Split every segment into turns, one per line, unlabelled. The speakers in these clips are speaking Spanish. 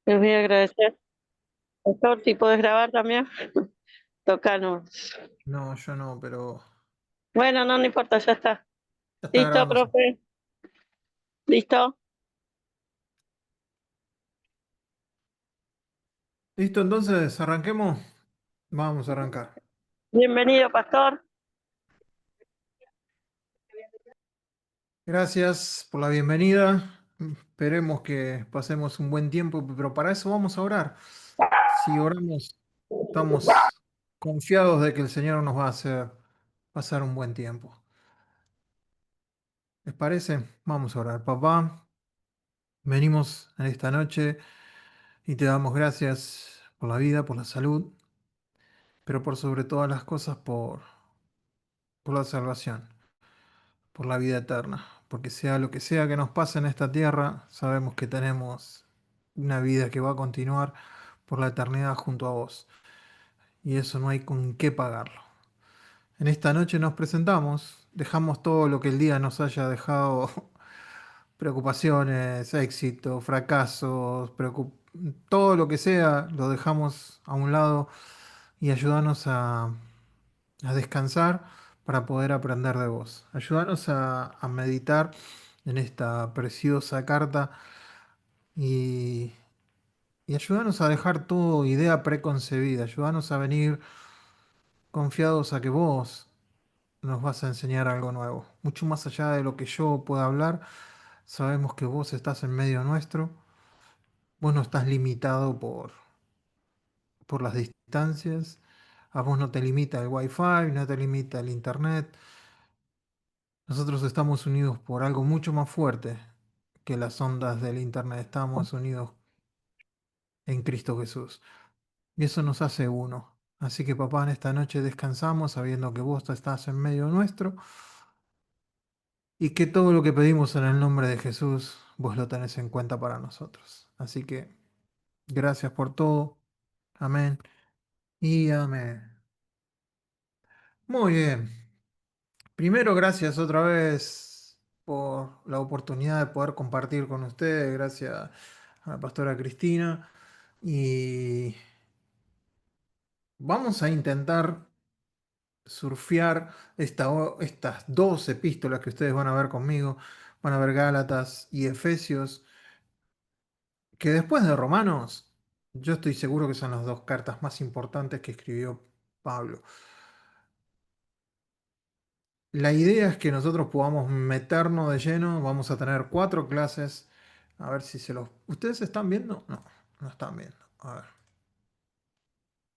Les voy a agradecer. Doctor, si puedes grabar también, tocanos.
No, yo no, pero
Bueno, no, no importa, ya está.
ya está
Listo,
grabándose.
profe. Listo.
Listo, entonces, arranquemos. Vamos a arrancar.
Bienvenido, pastor.
Gracias por la bienvenida. Esperemos que pasemos un buen tiempo, pero para eso vamos a orar. Si oramos, estamos confiados de que el Señor nos va a hacer pasar un buen tiempo. ¿Les parece? Vamos a orar. Papá, venimos en esta noche y te damos gracias por la vida, por la salud, pero por sobre todas las cosas por la salvación, por la vida eterna, porque sea lo que sea que nos pase en esta tierra, sabemos que tenemos una vida que va a continuar por la eternidad junto a vos, y eso no hay con qué pagarlo. En esta noche nos presentamos, dejamos todo lo que el día nos haya dejado, preocupaciones, éxito, fracasos, todo lo que sea, lo dejamos a un lado y ayúdanos a descansar para poder aprender de vos. Ayúdanos a meditar en esta preciosa carta y, y ayúdanos a dejar toda idea preconcebida. Ayúdanos a venir confiados a que vos nos vas a enseñar algo nuevo. Mucho más allá de lo que yo pueda hablar, sabemos que vos estás en medio nuestro. Vos no estás limitado por las distancias. A vos no te limita el wifi, no te limita el internet. Nosotros estamos unidos por algo mucho más fuerte que las ondas del Internet. Estamos unidos en Cristo Jesús. Y eso nos hace uno. Así que papá, en esta noche descansamos sabiendo que vos estás en medio nuestro y que todo lo que pedimos en el nombre de Jesús, vos lo tenés en cuenta para nosotros. Así que gracias por todo. Amén y amén. Muy bien. Primero, gracias otra vez por la oportunidad de poder compartir con ustedes. Gracias a la pastora Cristina. Y vamos a intentar surfear estas dos epístolas que ustedes van a ver conmigo. Van a ver Gálatas y Efesios, que después de Romanos, yo estoy seguro que son las dos cartas más importantes que escribió Pablo. La idea es que nosotros podamos meternos de lleno. Vamos a tener cuatro clases. A ver si se los... ¿Ustedes están viendo? No, no están viendo.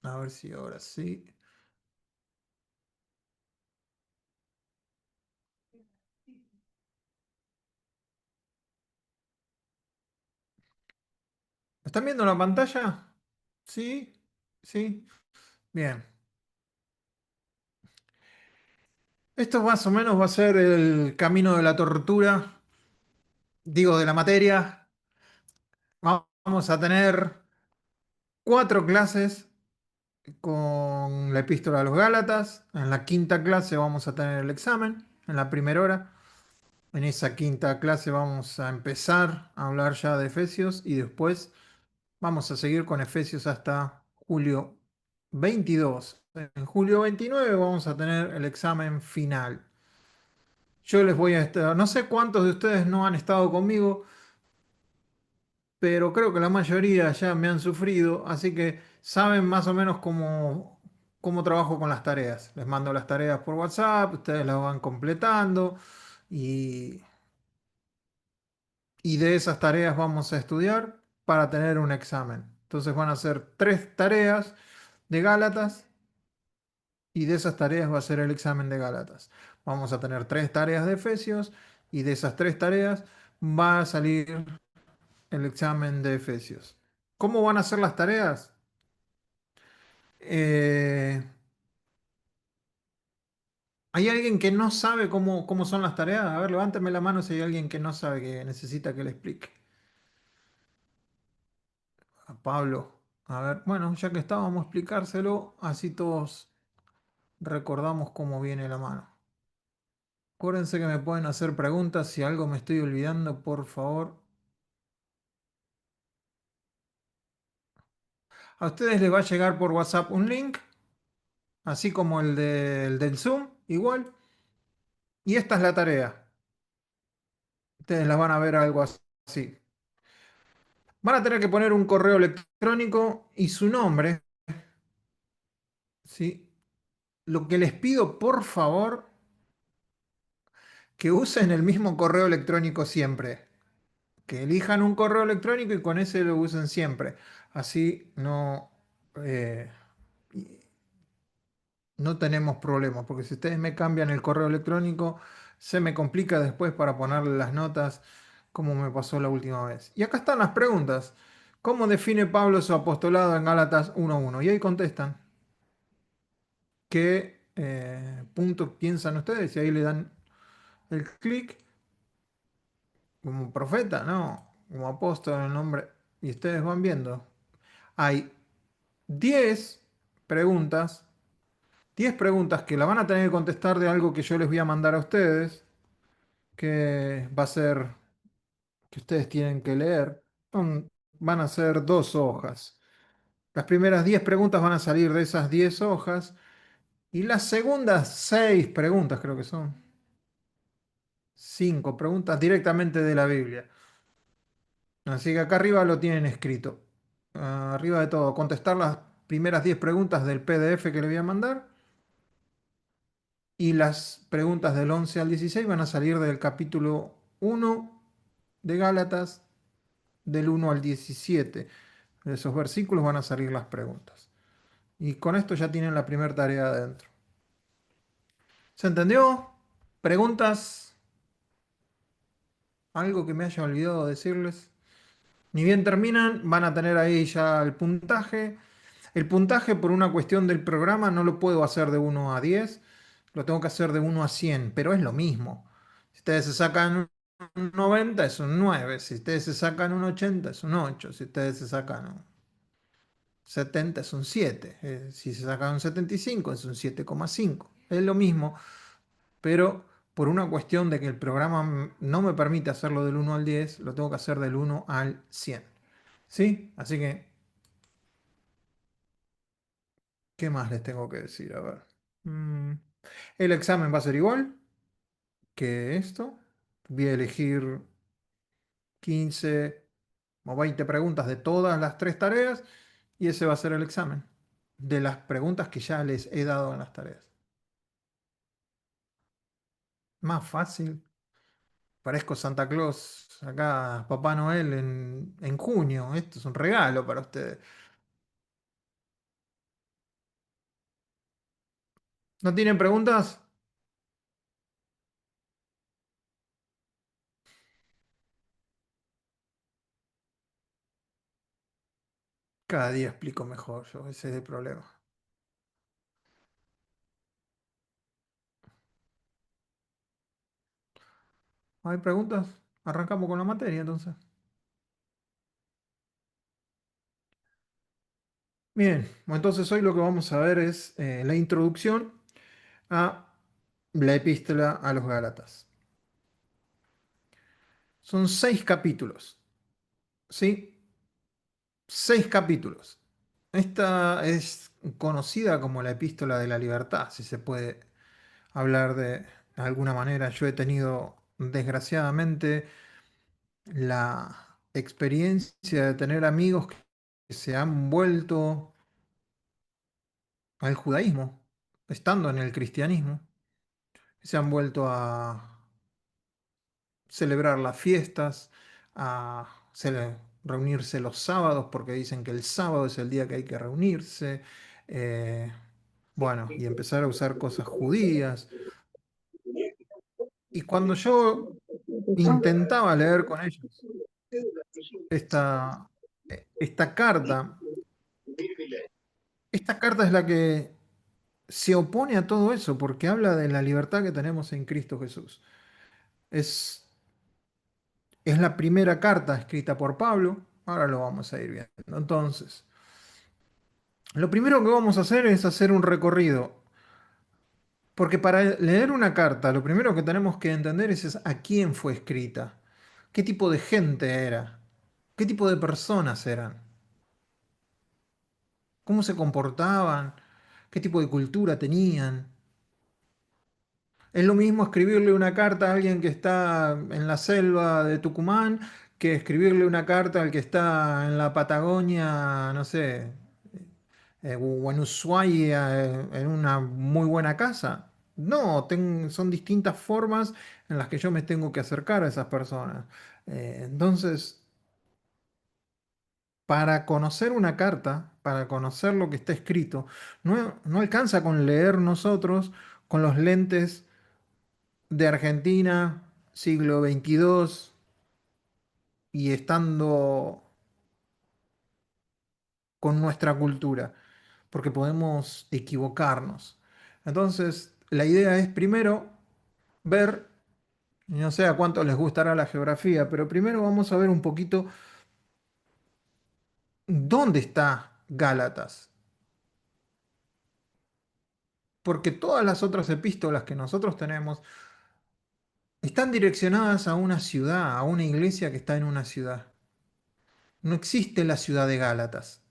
A ver si ahora sí. ¿Están viendo la pantalla? Sí, sí. Bien. Esto más o menos va a ser el camino de la tortura, digo, de la materia. Vamos a tener cuatro clases con la epístola a los Gálatas. En la quinta clase vamos a tener el examen, en la primera hora. En esa quinta clase vamos a empezar a hablar ya de Efesios y después vamos a seguir con Efesios hasta julio 22. En julio 29 vamos a tener el examen final. Yo les voy a estar, no sé cuántos de ustedes no han estado conmigo, pero creo que la mayoría ya me han sufrido, así que saben más o menos cómo trabajo con las tareas. Les mando las tareas por WhatsApp, ustedes las van completando y y de esas tareas vamos a estudiar para tener un examen. Entonces van a ser tres tareas de Gálatas y de esas tareas va a ser el examen de Gálatas. Vamos a tener tres tareas de Efesios y de esas tres tareas va a salir el examen de Efesios. ¿Cómo van a ser las tareas? Eh, ¿Hay alguien que no sabe cómo son las tareas? A ver, levántame la mano si hay alguien que no sabe, que necesita que le explique. A Pablo. A ver, bueno, ya que estábamos a explicárselo, así todos recordamos cómo viene la mano. Acuérdense que me pueden hacer preguntas si algo me estoy olvidando, por favor. A ustedes les va a llegar por WhatsApp un link, así como el del Zoom, igual. Y esta es la tarea. Ustedes la van a ver algo así. Van a tener que poner un correo electrónico y su nombre, ¿sí? Lo que les pido, por favor, que usen el mismo correo electrónico siempre. Que elijan un correo electrónico y con ese lo usen siempre. Así eh, no tenemos problemas, porque si ustedes me cambian el correo electrónico, se me complica después para ponerle las notas, como me pasó la última vez. Y acá están las preguntas. ¿Cómo define Pablo su apostolado en Gálatas 1:1? Y ahí contestan. ¿Qué punto piensan ustedes? Y ahí le dan el clic como profeta, ¿no? Como apóstol en el nombre. Y ustedes van viendo. Hay 10 preguntas, 10 preguntas que la van a tener que contestar de algo que yo les voy a mandar a ustedes, que va a ser, que ustedes tienen que leer. Van a ser 2 hojas. Las primeras 10 preguntas van a salir de esas 10 hojas y las segundas 6 preguntas, creo que son 5 preguntas directamente de la Biblia. Así que acá arriba lo tienen escrito. Arriba de todo, contestar las primeras 10 preguntas del PDF que le voy a mandar. Y las preguntas del 11 al 16 van a salir del capítulo 1 de Gálatas, del 1 al 17. De esos versículos van a salir las preguntas. Y con esto ya tienen la primera tarea adentro. ¿Se entendió? ¿Preguntas? ¿Algo que me haya olvidado decirles? Ni bien terminan, van a tener ahí ya el puntaje. El puntaje por una cuestión del programa no lo puedo hacer de 1 a 10, lo tengo que hacer de 1 a 100, pero es lo mismo. Si ustedes se sacan un 90 es un 9, si ustedes se sacan un 80 es un 8, si ustedes se sacan un 70 es un 7, si se sacan un 75 es un 7,5. Es lo mismo, pero por una cuestión de que el programa no me permite hacerlo del 1 al 10, lo tengo que hacer del 1 al 100. ¿Sí? Así que, ¿qué más les tengo que decir? A ver. Mm, El examen va a ser igual que esto. Voy a elegir 15 o 20 preguntas de todas las 3 tareas y ese va a ser el examen de las preguntas que ya les he dado en las tareas. Más fácil. Parezco Santa Claus, acá Papá Noel en junio. Esto es un regalo para ustedes. ¿No tienen preguntas? Cada día explico mejor yo, ese es el problema. ¿Hay preguntas? Arrancamos con la materia entonces. Bien, entonces hoy lo que vamos a ver es la introducción a la epístola a los Gálatas. Son 6 capítulos, ¿sí? 6 capítulos. Esta es conocida como la epístola de la libertad, si se puede hablar de alguna manera. Yo he tenido, desgraciadamente, la experiencia de tener amigos que se han vuelto al judaísmo, estando en el cristianismo, que se han vuelto a celebrar las fiestas, a reunirse los sábados porque dicen que el sábado es el día que hay que reunirse, eh, bueno, y empezar a usar cosas judías. Y cuando yo intentaba leer con ellos esta, esta carta, esta carta es la que se opone a todo eso porque habla de la libertad que tenemos en Cristo Jesús. Es Es la primera carta escrita por Pablo. Ahora lo vamos a ir viendo. Entonces, lo primero que vamos a hacer es hacer un recorrido. Porque para leer una carta, lo primero que tenemos que entender es a quién fue escrita. ¿Qué tipo de gente era? ¿Qué tipo de personas eran? cómo se comportaban, qué tipo de cultura tenían. Es lo mismo escribirle una carta a alguien que está en la selva de Tucumán que escribirle una carta al que está en la Patagonia, no sé, o en Ushuaia, en una muy buena casa. No, son distintas formas en las que yo me tengo que acercar a esas personas. Entonces, para conocer una carta, para conocer lo que está escrito, no alcanza con leer nosotros con los lentes de Argentina, siglo XXII, y estando con nuestra cultura, porque podemos equivocarnos. Entonces, la idea es primero ver, no sé a cuánto les gustará la geografía, pero primero vamos a ver un poquito dónde está Gálatas, porque todas las otras epístolas que nosotros tenemos están direccionadas a una ciudad, a una iglesia que está en una ciudad. No existe la ciudad de Gálatas.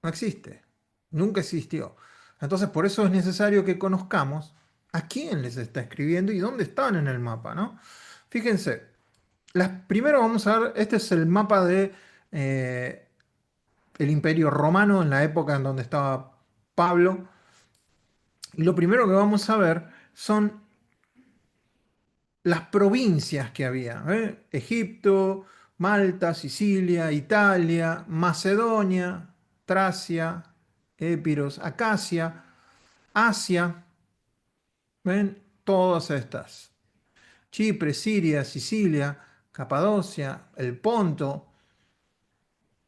No existe. Nunca existió. Entonces, por eso es necesario que conozcamos a quién les está escribiendo y dónde están en el mapa, ¿no? Fíjense, primero vamos a ver, este es el mapa de el Imperio Romano en la época en donde estaba Pablo. Y lo primero que vamos a ver son las provincias que había. ¿Eh? Egipto, Malta, Sicilia, Italia, Macedonia, Tracia, Épiros, Acacia, Asia, ¿ven? Todas estas. Chipre, Siria, Sicilia, Capadocia, el Ponto.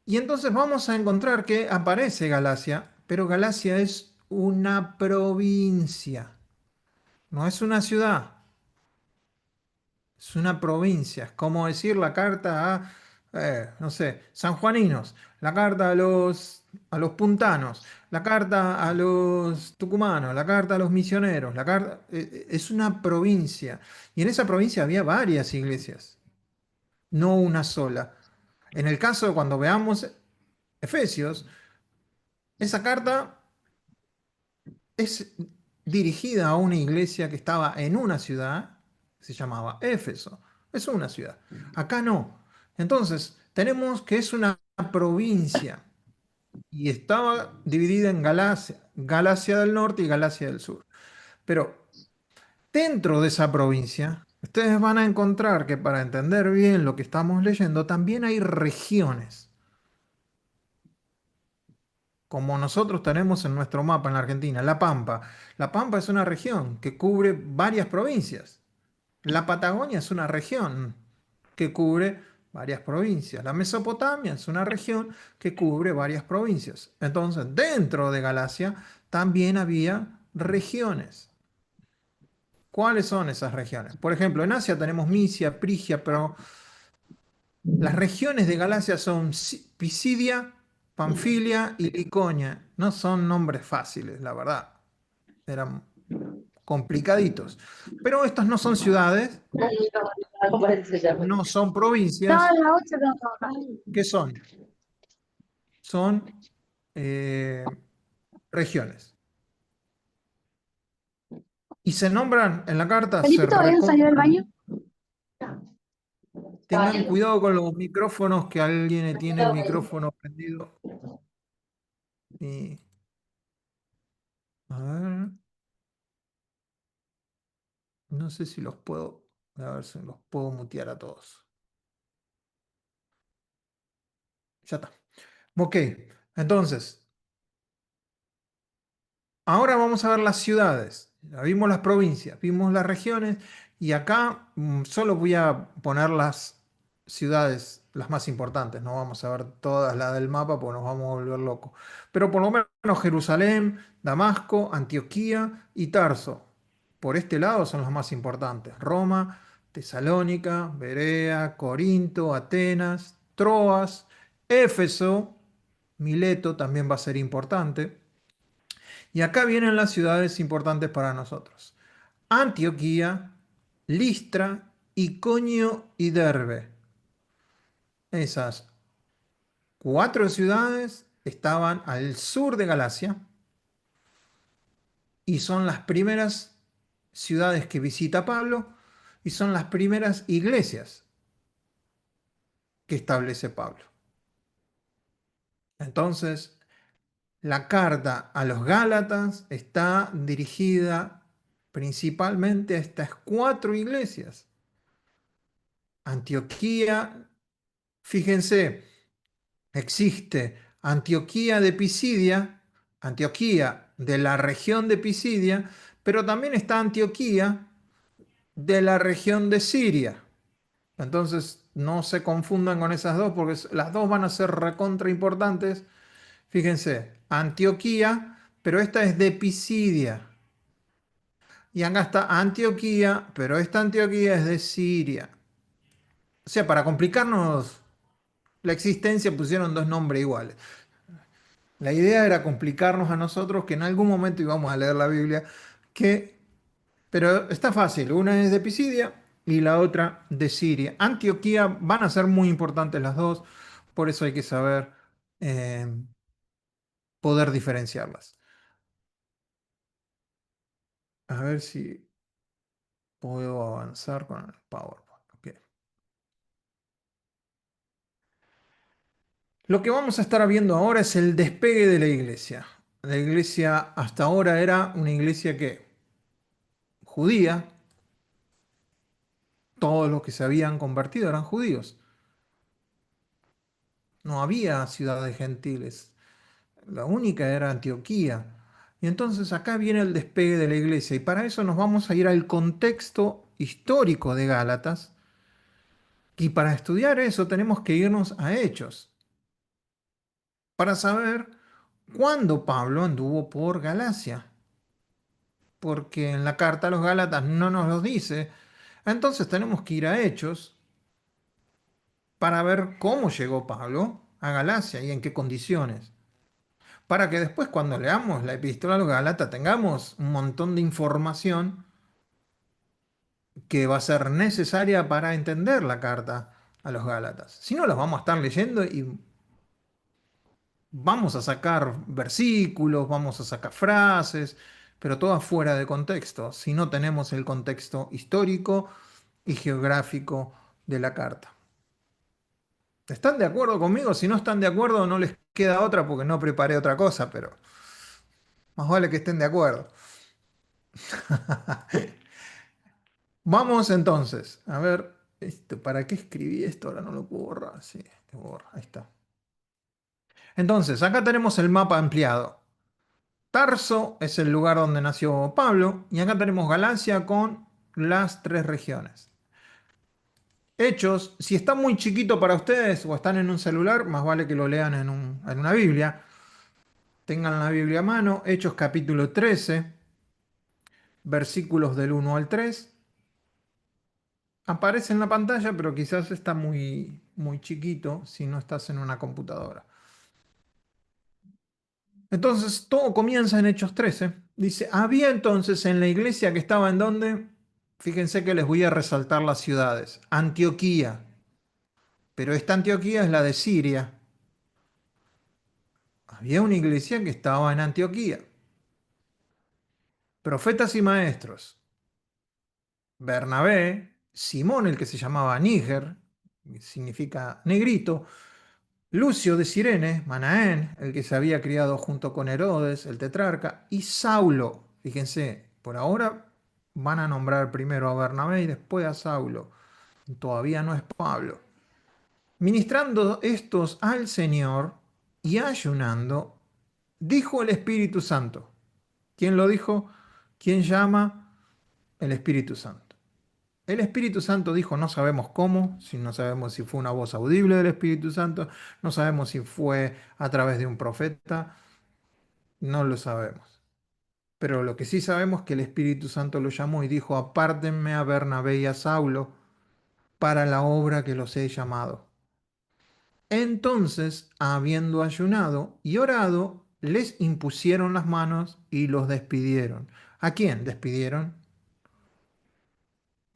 Y entonces vamos a encontrar que aparece Galacia, pero Galacia es una provincia, no es una ciudad. Es una provincia, es como decir la carta a, no sé, sanjuaninos, la carta a los puntanos, la carta a los tucumanos, la carta a los misioneros, la carta, es una provincia. Y en esa provincia había varias iglesias, no una sola. En el caso de cuando veamos Efesios, esa carta es dirigida a una iglesia que estaba en una ciudad, se llamaba Éfeso. Es una ciudad. Acá no. Entonces, tenemos que es una provincia y estaba dividida en Galacia, Galacia del norte y Galacia del sur. Pero dentro de esa provincia, ustedes van a encontrar que para entender bien lo que estamos leyendo, también hay regiones, como nosotros tenemos en nuestro mapa en la Argentina, La Pampa. La Pampa es una región que cubre varias provincias. La Patagonia es una región que cubre varias provincias. La Mesopotamia es una región que cubre varias provincias. Entonces, dentro de Galacia también había regiones. ¿Cuáles son esas regiones? Por ejemplo, en Asia tenemos Misia, Frigia, pero las regiones de Galacia son Pisidia, Panfilia y Liconia. No son nombres fáciles, la verdad. Eran complicaditos. Pero estos no son ciudades, no son provincias. ¿Qué son? Son eh, regiones. Y se nombran en la carta, se
¿Felipe todavía no salió del
recompran.
baño?
Tengan cuidado con los micrófonos, que alguien tiene el micrófono prendido. Y, a ver, no sé si los puedo, a ver si los puedo mutear a todos. Ya está. Ok, entonces, ahora vamos a ver las ciudades. Ya vimos las provincias, vimos las regiones y acá solo voy a poner las ciudades, las más importantes. No vamos a ver todas las del mapa porque nos vamos a volver locos. Pero por lo menos Jerusalén, Damasco, Antioquía y Tarso. Por este lado son los más importantes. Roma, Tesalónica, Berea, Corinto, Atenas, Troas, Éfeso, Mileto también va a ser importante. Y acá vienen las ciudades importantes para nosotros. Antioquía, Listra, Iconio y Derbe. Esas cuatro ciudades estaban al sur de Galacia y son las primeras ciudades que visita Pablo y son las primeras iglesias que establece Pablo. Entonces, la carta a los Gálatas está dirigida principalmente a estas cuatro iglesias. Antioquía, fíjense, existe Antioquía de Pisidia, Antioquía de la región de Pisidia, pero también está Antioquía de la región de Siria. Entonces, no se confundan con esas dos porque las dos van a ser recontra importantes. Fíjense, Antioquía, pero esta es de Pisidia. Y acá está Antioquía, pero esta Antioquía es de Siria. O sea, para complicarnos la existencia pusieron dos nombres iguales. La idea era complicarnos a nosotros que en algún momento íbamos a leer la Biblia, que, pero está fácil, una es de Pisidia y la otra de Siria. Antioquía van a ser muy importantes las dos, por eso hay que saber eh, poder diferenciarlas. A ver si puedo avanzar con el PowerPoint. Ok. Lo que vamos a estar viendo ahora es el despegue de la iglesia. La iglesia hasta ahora era una iglesia que judía, todos los que se habían convertido eran judíos. No había ciudades gentiles. La única era Antioquía. Y entonces acá viene el despegue de la iglesia. Y para eso nos vamos a ir al contexto histórico de Gálatas. Y para estudiar eso tenemos que irnos a Hechos. Para saber cuándo Pablo anduvo por Galacia. Porque en la carta a los Gálatas no nos lo dice. Entonces tenemos que ir a Hechos para ver cómo llegó Pablo a Galacia y en qué condiciones. Para que después cuando leamos la epístola a los Gálatas tengamos un montón de información que va a ser necesaria para entender la carta a los Gálatas. Si no, las vamos a estar leyendo y vamos a sacar versículos, vamos a sacar frases, pero todas fuera de contexto, si no tenemos el contexto histórico y geográfico de la carta. ¿Están de acuerdo conmigo? Si no están de acuerdo, no les queda otra porque no preparé otra cosa, pero más vale que estén de acuerdo. Vamos entonces, a ver, ¿para qué escribí esto? Ahora no lo puedo borrar. Sí, te borro, ahí está. Entonces, acá tenemos el mapa ampliado. Tarso es el lugar donde nació Pablo y acá tenemos Galacia con las tres regiones. Hechos, si está muy chiquito para ustedes o están en un celular, más vale que lo lean en una Biblia. Tengan la Biblia a mano. Hechos capítulo 13, versículos del 1 al 3. Aparece en la pantalla, pero quizás está muy, muy chiquito si no estás en una computadora. Entonces, todo comienza en Hechos 13. Dice, había entonces en la iglesia que estaba en donde, fíjense que les voy a resaltar las ciudades. Antioquía, pero esta Antioquía es la de Siria. Había una iglesia que estaba en Antioquía. Profetas y maestros. Bernabé, Simón, el que se llamaba Níger, que significa negrito, Lucio de Cirene, Manaén, el que se había criado junto con Herodes, el tetrarca, y Saulo. Fíjense, por ahora van a nombrar primero a Bernabé y después a Saulo. Todavía no es Pablo. Ministrando estos al Señor y ayunando, dijo el Espíritu Santo. ¿Quién lo dijo? ¿Quién llama? El Espíritu Santo. El Espíritu Santo dijo, no sabemos cómo, si no sabemos si fue una voz audible del Espíritu Santo, no sabemos si fue a través de un profeta, no lo sabemos. Pero lo que sí sabemos es que el Espíritu Santo lo llamó y dijo, apártenme a Bernabé y a Saulo para la obra que los he llamado. Entonces, habiendo ayunado y orado, les impusieron las manos y los despidieron. ¿A quién despidieron?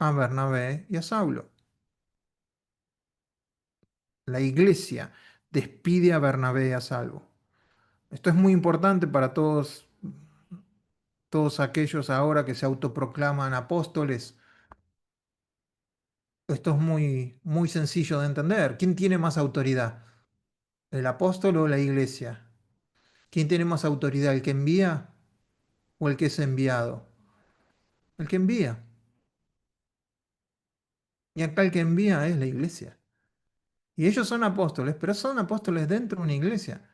A Bernabé y a Saulo. La iglesia despide a Bernabé y a Saulo. Esto es muy importante para todos aquellos ahora que se autoproclaman apóstoles. Esto es muy sencillo de entender. ¿Quién tiene más autoridad? ¿El apóstol o la iglesia? ¿Quién tiene más autoridad? ¿El que envía o el que es enviado? El que envía. Y acá el que envía es la iglesia. Y ellos son apóstoles, pero son apóstoles dentro de una iglesia.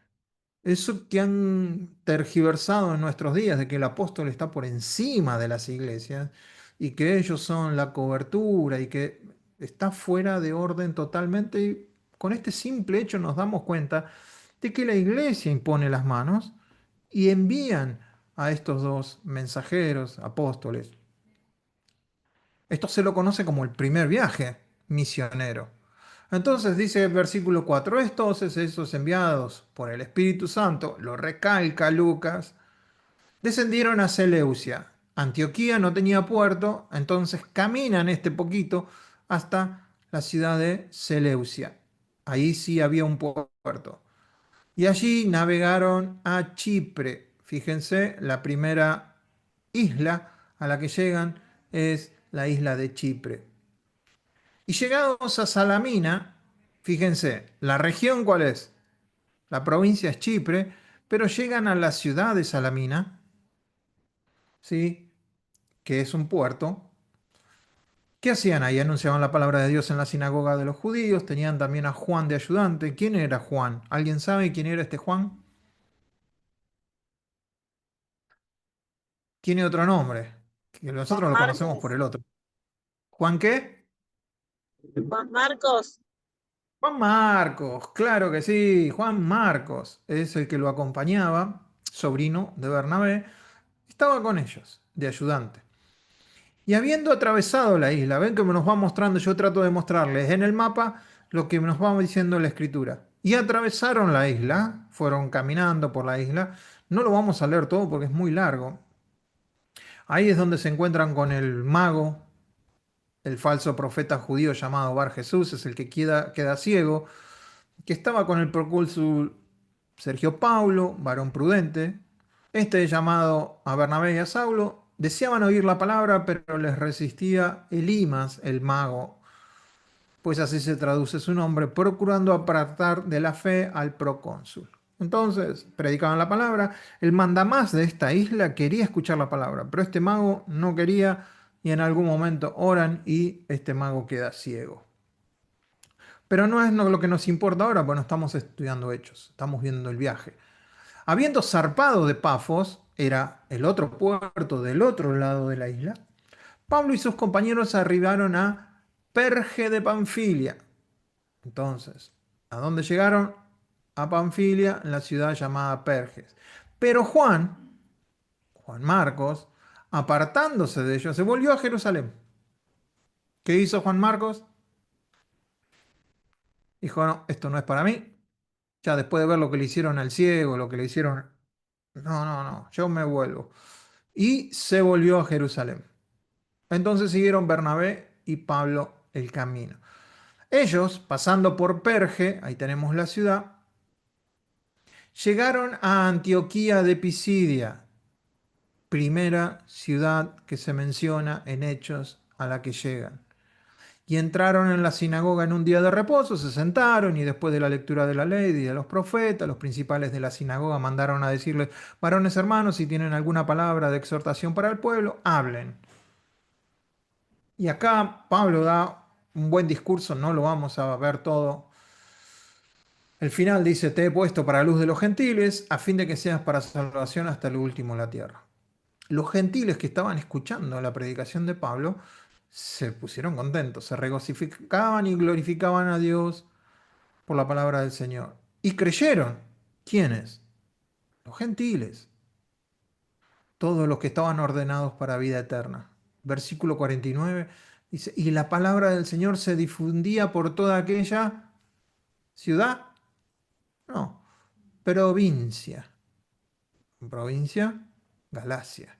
Eso que han tergiversado en nuestros días, de que el apóstol está por encima de las iglesias y que ellos son la cobertura y que está fuera de orden totalmente. Y con este simple hecho nos damos cuenta de que la iglesia impone las manos y envían a estos dos mensajeros, apóstoles. Esto se lo conoce como el primer viaje misionero. Entonces dice el versículo 4, estos esos enviados por el Espíritu Santo, lo recalca Lucas, descendieron a Seleucia. Antioquía no tenía puerto, entonces caminan este poquito hasta la ciudad de Seleucia. Ahí sí había un puerto. Y allí navegaron a Chipre. Fíjense, la primera isla a la que llegan es la isla de Chipre. Y llegados a Salamina, fíjense, ¿la región cuál es? La provincia es Chipre, pero llegan a la ciudad de Salamina, ¿sí? Que es un puerto. ¿Qué hacían ahí? Anunciaban la palabra de Dios en la sinagoga de los judíos, tenían también a Juan de ayudante. ¿Quién era Juan? ¿Alguien sabe quién era este Juan? Tiene otro nombre, que
Juan
nosotros lo conocemos por
Marcos.
el otro. ¿Juan qué?
Juan Marcos.
Juan Marcos, claro que sí, Juan Marcos es el que lo acompañaba, sobrino de Bernabé, estaba con ellos, de ayudante. Y habiendo atravesado la isla, ven que nos va mostrando, yo trato de mostrarles en el mapa lo que nos va diciendo la escritura. Y atravesaron la isla, fueron caminando por la isla, no lo vamos a leer todo porque es muy largo. Ahí es donde se encuentran con el mago, el falso profeta judío llamado Bar Jesús, es el que queda ciego, que estaba con el procónsul Sergio Paulo, varón prudente. Este llamado a Bernabé y a Saulo deseaban oír la palabra, pero les resistía Elimas, el mago, pues así se traduce su nombre, procurando apartar de la fe al procónsul. Entonces, predicaban la palabra, el mandamás de esta isla quería escuchar la palabra, pero este mago no quería y en algún momento oran y este mago queda ciego. Pero no es lo que nos importa ahora, porque no estamos estudiando hechos, estamos viendo el viaje. Habiendo zarpado de Pafos, era el otro puerto del otro lado de la isla, Pablo y sus compañeros arribaron a Perge de Panfilia. Entonces, ¿a dónde llegaron? A Panfilia, en la ciudad llamada Perges. Pero Juan Marcos, apartándose de ellos, se volvió a Jerusalén. ¿Qué hizo Juan Marcos? Dijo, no, esto no es para mí. Ya después de ver lo que le hicieron al ciego, lo que le hicieron, no, yo me vuelvo. Y se volvió a Jerusalén. Entonces siguieron Bernabé y Pablo el camino. Ellos, pasando por Perge, ahí tenemos la ciudad, llegaron a Antioquía de Pisidia, primera ciudad que se menciona en Hechos a la que llegan. Y entraron en la sinagoga en un día de reposo, se sentaron y después de la lectura de la ley y de los profetas, los principales de la sinagoga mandaron a decirles, varones hermanos, si tienen alguna palabra de exhortación para el pueblo, hablen. Y acá Pablo da un buen discurso, no lo vamos a ver todo. El final dice, te he puesto para luz de los gentiles, a fin de que seas para salvación hasta lo último en la tierra. Los gentiles que estaban escuchando la predicación de Pablo se pusieron contentos, se regocijaban y glorificaban a Dios por la palabra del Señor. Y creyeron. ¿Quiénes? Los gentiles, todos los que estaban ordenados para vida eterna. Versículo 49 dice, y la palabra del Señor se difundía por toda aquella ciudad, no, provincia. Provincia, Galacia.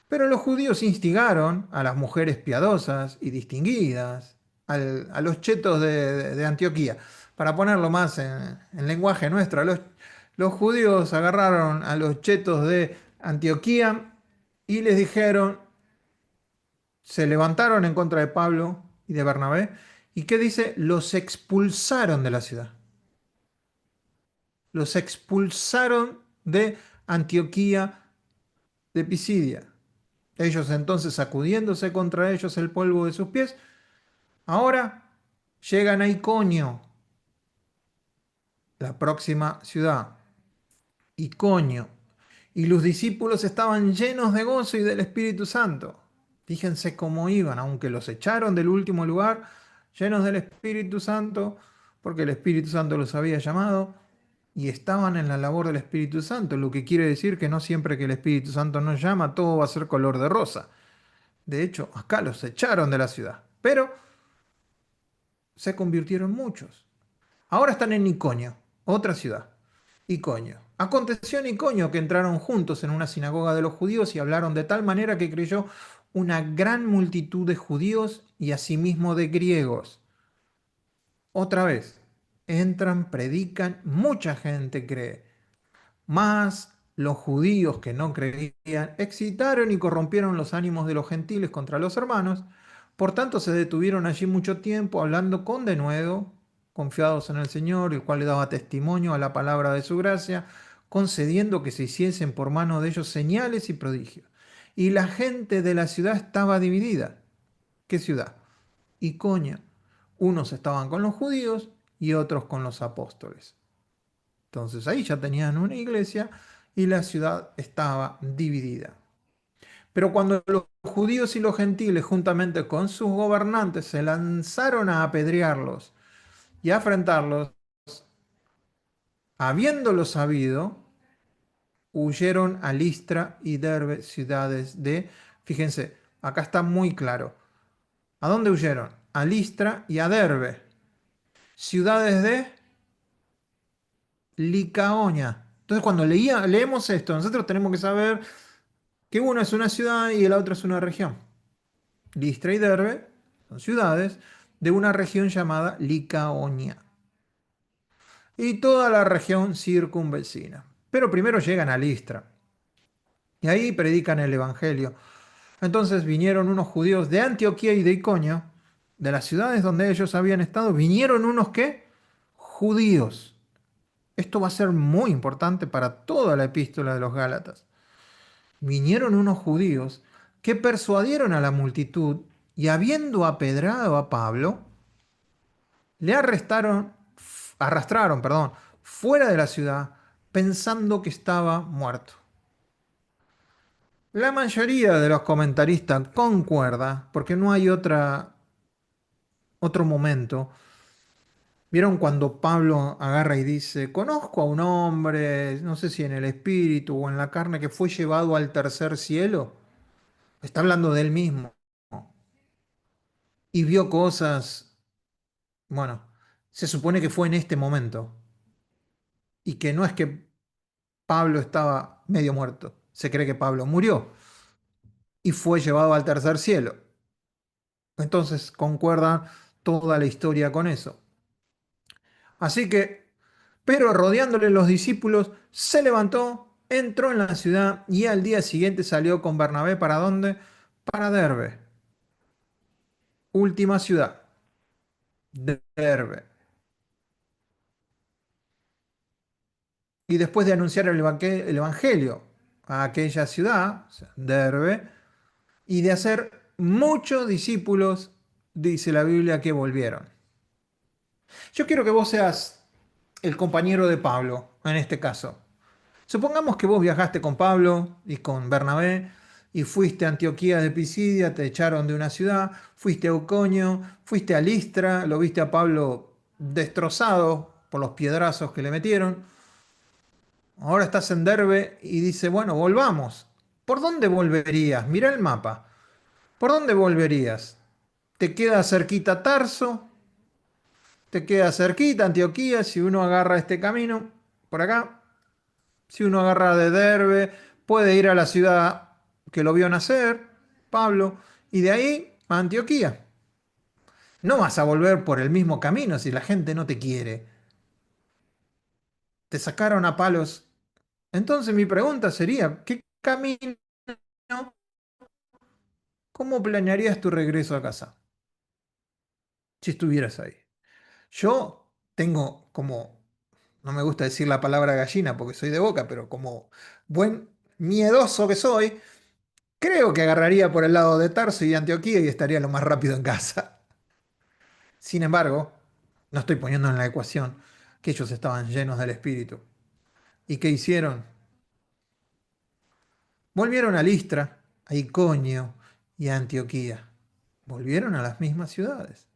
Pero los judíos instigaron a las mujeres piadosas y distinguidas, a los chetos de Antioquía, para ponerlo más en lenguaje nuestro, Los judíos agarraron a los chetos de Antioquía y les dijeron, se levantaron en contra de Pablo y de Bernabé. ¿Y qué dice? Los expulsaron de la ciudad. Los expulsaron de Antioquía de Pisidia. Ellos entonces, sacudiéndose contra ellos el polvo de sus pies, ahora llegan a Iconio, la próxima ciudad. Iconio. Y los discípulos estaban llenos de gozo y del Espíritu Santo. Fíjense cómo iban, aunque los echaron del último lugar, llenos del Espíritu Santo, porque el Espíritu Santo los había llamado, y estaban en la labor del Espíritu Santo, lo que quiere decir que no siempre que el Espíritu Santo nos llama, todo va a ser color de rosa. De hecho, acá los echaron de la ciudad, pero se convirtieron muchos. Ahora están en Iconio, otra ciudad. Iconio. Aconteció en Iconio que entraron juntos en una sinagoga de los judíos y hablaron de tal manera que creyó una gran multitud de judíos y asimismo de griegos. Otra vez, entran, predican, mucha gente cree. Mas los judíos que no creían excitaron y corrompieron los ánimos de los gentiles contra los hermanos. Por tanto, se detuvieron allí mucho tiempo hablando con denuedo, confiados en el Señor, el cual le daba testimonio a la palabra de su gracia, concediendo que se hiciesen por mano de ellos señales y prodigios. Y la gente de la ciudad estaba dividida. ¿Qué ciudad? Iconio. Unos estaban con los judíos y otros con los apóstoles. Entonces ahí ya tenían una iglesia y la ciudad estaba dividida. Pero cuando los judíos y los gentiles, juntamente con sus gobernantes, se lanzaron a apedrearlos y a afrentarlos, habiéndolo sabido, huyeron a Listra y Derbe, ciudades de, fíjense, acá está muy claro. ¿A dónde huyeron? A Listra y a Derbe, ciudades de Licaonia. Entonces cuando leemos esto, nosotros tenemos que saber que uno es una ciudad y la otra es una región. Listra y Derbe son ciudades de una región llamada Licaonia y toda la región circunvecina. Pero primero llegan a Listra y ahí predican el Evangelio. Entonces vinieron unos judíos de Antioquía y de Iconio, de las ciudades donde ellos habían estado, vinieron unos ¿qué? Judíos. Esto va a ser muy importante para toda la epístola de los Gálatas. Vinieron unos judíos que persuadieron a la multitud y habiendo apedrado a Pablo, le arrastraron, perdón, fuera de la ciudad pensando que estaba muerto. La mayoría de los comentaristas concuerda, porque no hay otro momento. ¿Vieron cuando Pablo agarra y dice, conozco a un hombre, no sé si en el espíritu o en la carne, que fue llevado al tercer cielo? Está hablando de él mismo. Y vio cosas, bueno, se supone que fue en este momento. Y que no es que Pablo estaba medio muerto. Se cree que Pablo murió y fue llevado al tercer cielo. Entonces concuerda toda la historia con eso. Así que, pero rodeándole los discípulos, se levantó, entró en la ciudad y al día siguiente salió con Bernabé. ¿Para dónde? Para Derbe, última ciudad, Derbe. Y después de anunciar el evangelio a aquella ciudad, o sea, Derbe, y de hacer muchos discípulos, dice la Biblia, que volvieron. Yo quiero que vos seas el compañero de Pablo en este caso. Supongamos que vos viajaste con Pablo y con Bernabé y fuiste a Antioquía de Pisidia, te echaron de una ciudad, fuiste a Iconio, fuiste a Listra, lo viste a Pablo destrozado por los piedrazos que le metieron. Ahora estás en Derbe y dice, bueno, volvamos. ¿Por dónde volverías? Mira el mapa. ¿Por dónde volverías? ¿Te queda cerquita Tarso? ¿Te queda cerquita Antioquía? Si uno agarra este camino por acá, si uno agarra de Derbe, puede ir a la ciudad que lo vio nacer, Pablo, y de ahí a Antioquía. No vas a volver por el mismo camino si la gente no te quiere. te sacaron a palos. Entonces mi pregunta sería, ¿qué camino, cómo planearías tu regreso a casa si estuvieras ahí? Yo tengo como, no me gusta decir la palabra gallina porque soy de Boca, pero como buen miedoso que soy, creo que agarraría por el lado de Tarso y de Antioquía y estaría lo más rápido en casa. Sin embargo, no estoy poniendo en la ecuación que ellos estaban llenos del Espíritu. ¿Y qué hicieron? Volvieron a Listra, a Iconio y a Antioquía. Volvieron a las mismas ciudades,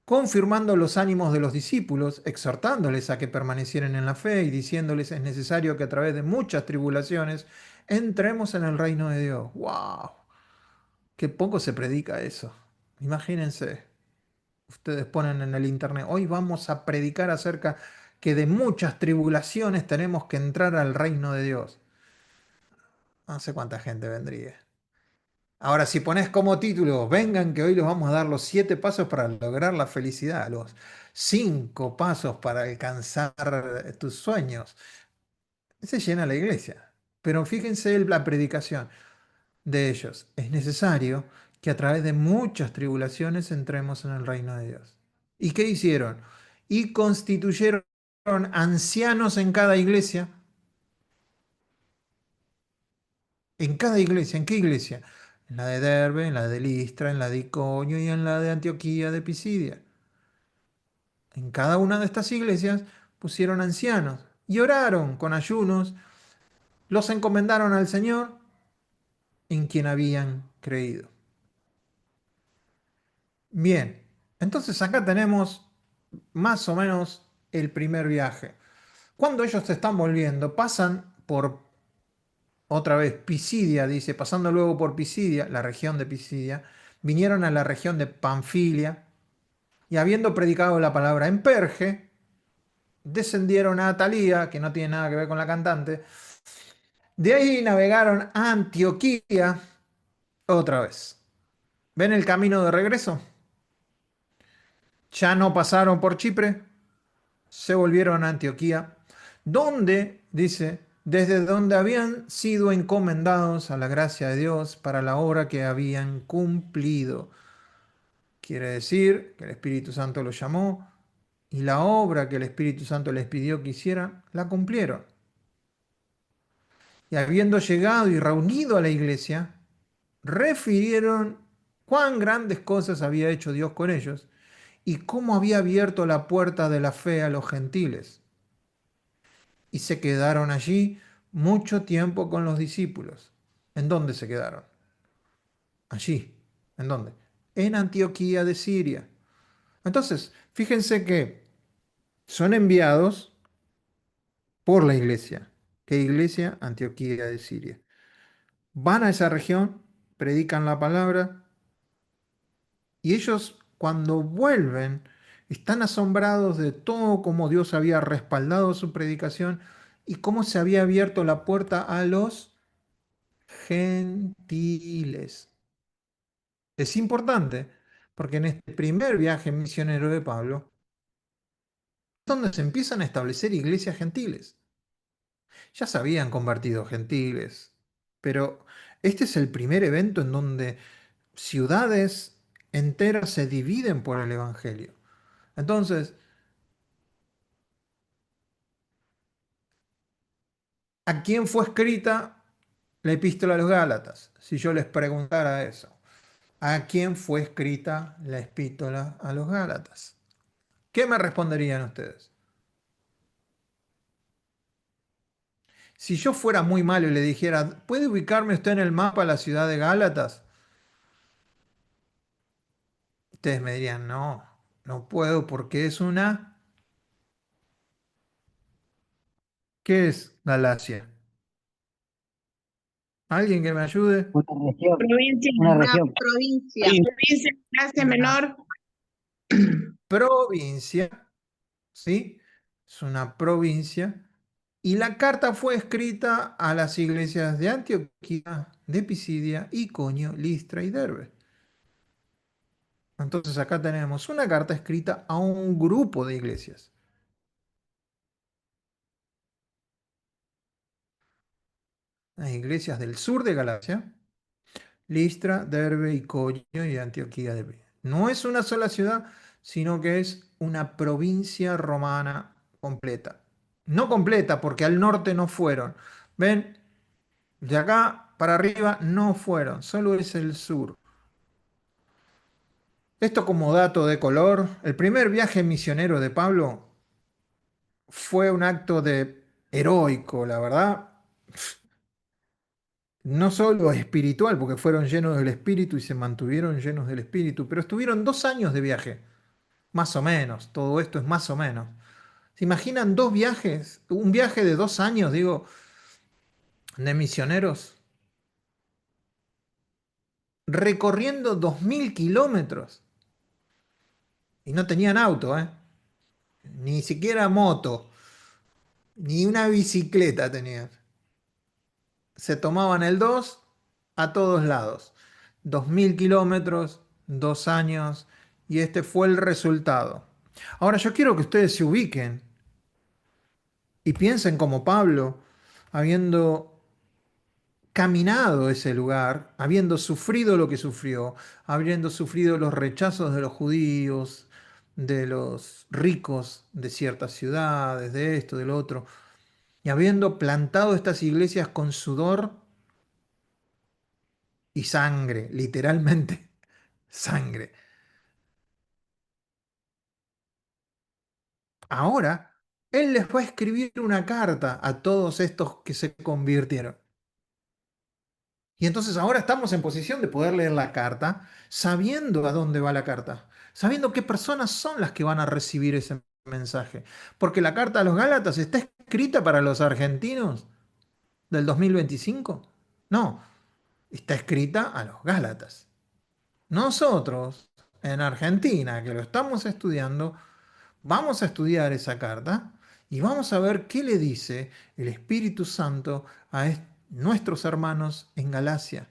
confirmando los ánimos de los discípulos, exhortándoles a que permanecieran en la fe y diciéndoles es necesario que a través de muchas tribulaciones entremos en el reino de Dios. ¡Wow! Qué poco se predica eso. Imagínense, ustedes ponen en el internet, hoy vamos a predicar acerca que de muchas tribulaciones tenemos que entrar al reino de Dios. No sé cuánta gente vendría. Ahora, si pones como título, vengan que hoy les vamos a dar los 7 pasos para lograr la felicidad, los 5 pasos para alcanzar tus sueños, se llena la iglesia. Pero fíjense la predicación de ellos. Es necesario que a través de muchas tribulaciones entremos en el reino de Dios. ¿Y qué hicieron? Y constituyeron ancianos en cada iglesia. En cada iglesia. ¿En qué iglesia? En la de Derbe, en la de Listra, en la de Iconio y en la de Antioquía de Pisidia. En cada una de estas iglesias pusieron ancianos y oraron con ayunos, los encomendaron al Señor en quien habían creído. Bien, entonces acá tenemos más o menos el primer viaje. Cuando ellos se están volviendo, pasan por otra vez Pisidia, dice, pasando luego por Pisidia, la región de Pisidia, vinieron a la región de Panfilia y habiendo predicado la palabra en Perge, descendieron a Atalía, que no tiene nada que ver con la cantante. De ahí navegaron a Antioquía otra vez. ¿Ven el camino de regreso? Ya no pasaron por Chipre, se volvieron a Antioquía, donde, dice, desde donde habían sido encomendados a la gracia de Dios para la obra que habían cumplido. Quiere decir que el Espíritu Santo los llamó y la obra que el Espíritu Santo les pidió que hicieran, la cumplieron. Y habiendo llegado y reunido a la iglesia, refirieron cuán grandes cosas había hecho Dios con ellos y cómo había abierto la puerta de la fe a los gentiles. Y se quedaron allí mucho tiempo con los discípulos. ¿En dónde se quedaron? Allí. ¿En dónde? En Antioquía de Siria. Entonces, fíjense que son enviados por la iglesia. ¿Qué iglesia? Antioquía de Siria. Van a esa región, predican la palabra y ellos cuando vuelven están asombrados de todo cómo Dios había respaldado su predicación y cómo se había abierto la puerta a los gentiles. Es importante porque en este primer viaje misionero de Pablo es donde se empiezan a establecer iglesias gentiles. Ya se habían convertido gentiles, pero este es el primer evento en donde ciudades enteras se dividen por el Evangelio. Entonces, ¿a quién fue escrita la epístola a los Gálatas? Si yo les preguntara eso, ¿a quién fue escrita la epístola a los Gálatas? ¿Qué me responderían ustedes? Si yo fuera muy malo y le dijera, ¿puede ubicarme usted en el mapa la ciudad de Gálatas? Ustedes me dirían, no, no puedo porque es una... ¿Qué es Galacia? ¿Alguien que me ayude?
Provincia,
Una
una
región.
provincia. Provincia de clase
Una
menor.
provincia, ¿sí? Es una provincia. Y la carta fue escrita a las iglesias de Antioquía, de Pisidia, Iconio, Listra y Derbe. Entonces acá tenemos una carta escrita a un grupo de iglesias. las iglesias del sur de Galacia, Listra, Derbe, Iconio y Antioquía de Pisidia. No es una sola ciudad, sino que es una provincia romana completa. No completa, porque al norte no fueron. ¿Ven? De acá para arriba no fueron, solo es el sur. Esto como dato de color, el primer viaje misionero de Pablo fue un acto de heroico, la verdad. No solo espiritual, porque fueron llenos del Espíritu y se mantuvieron llenos del Espíritu, pero estuvieron 2 años de viaje, más o menos. Todo esto es más o menos. ¿Se imaginan 2 viajes? Un viaje de 2 años, digo, de misioneros, recorriendo 2000 kilómetros. Y no tenían auto, ¿eh? Ni siquiera moto, ni una bicicleta tenían. Se tomaban el 2 a todos lados. 2000 kilómetros, 2 años, y este fue el resultado. Ahora yo quiero que ustedes se ubiquen y piensen como Pablo, habiendo caminado ese lugar, habiendo sufrido lo que sufrió, habiendo sufrido los rechazos de los judíos, de los ricos de ciertas ciudades, de esto, del otro, y habiendo plantado estas iglesias con sudor y sangre, literalmente sangre. Ahora, él les va a escribir una carta a todos estos que se convirtieron. Y entonces ahora estamos en posición de poder leer la carta sabiendo a dónde va la carta, sabiendo qué personas son las que van a recibir ese mensaje. Porque la carta a los Gálatas está escrita para los argentinos del 2025. No, está escrita a los Gálatas. Nosotros, en Argentina, que lo estamos estudiando, vamos a estudiar esa carta y vamos a ver qué le dice el Espíritu Santo a nuestros hermanos en Galacia.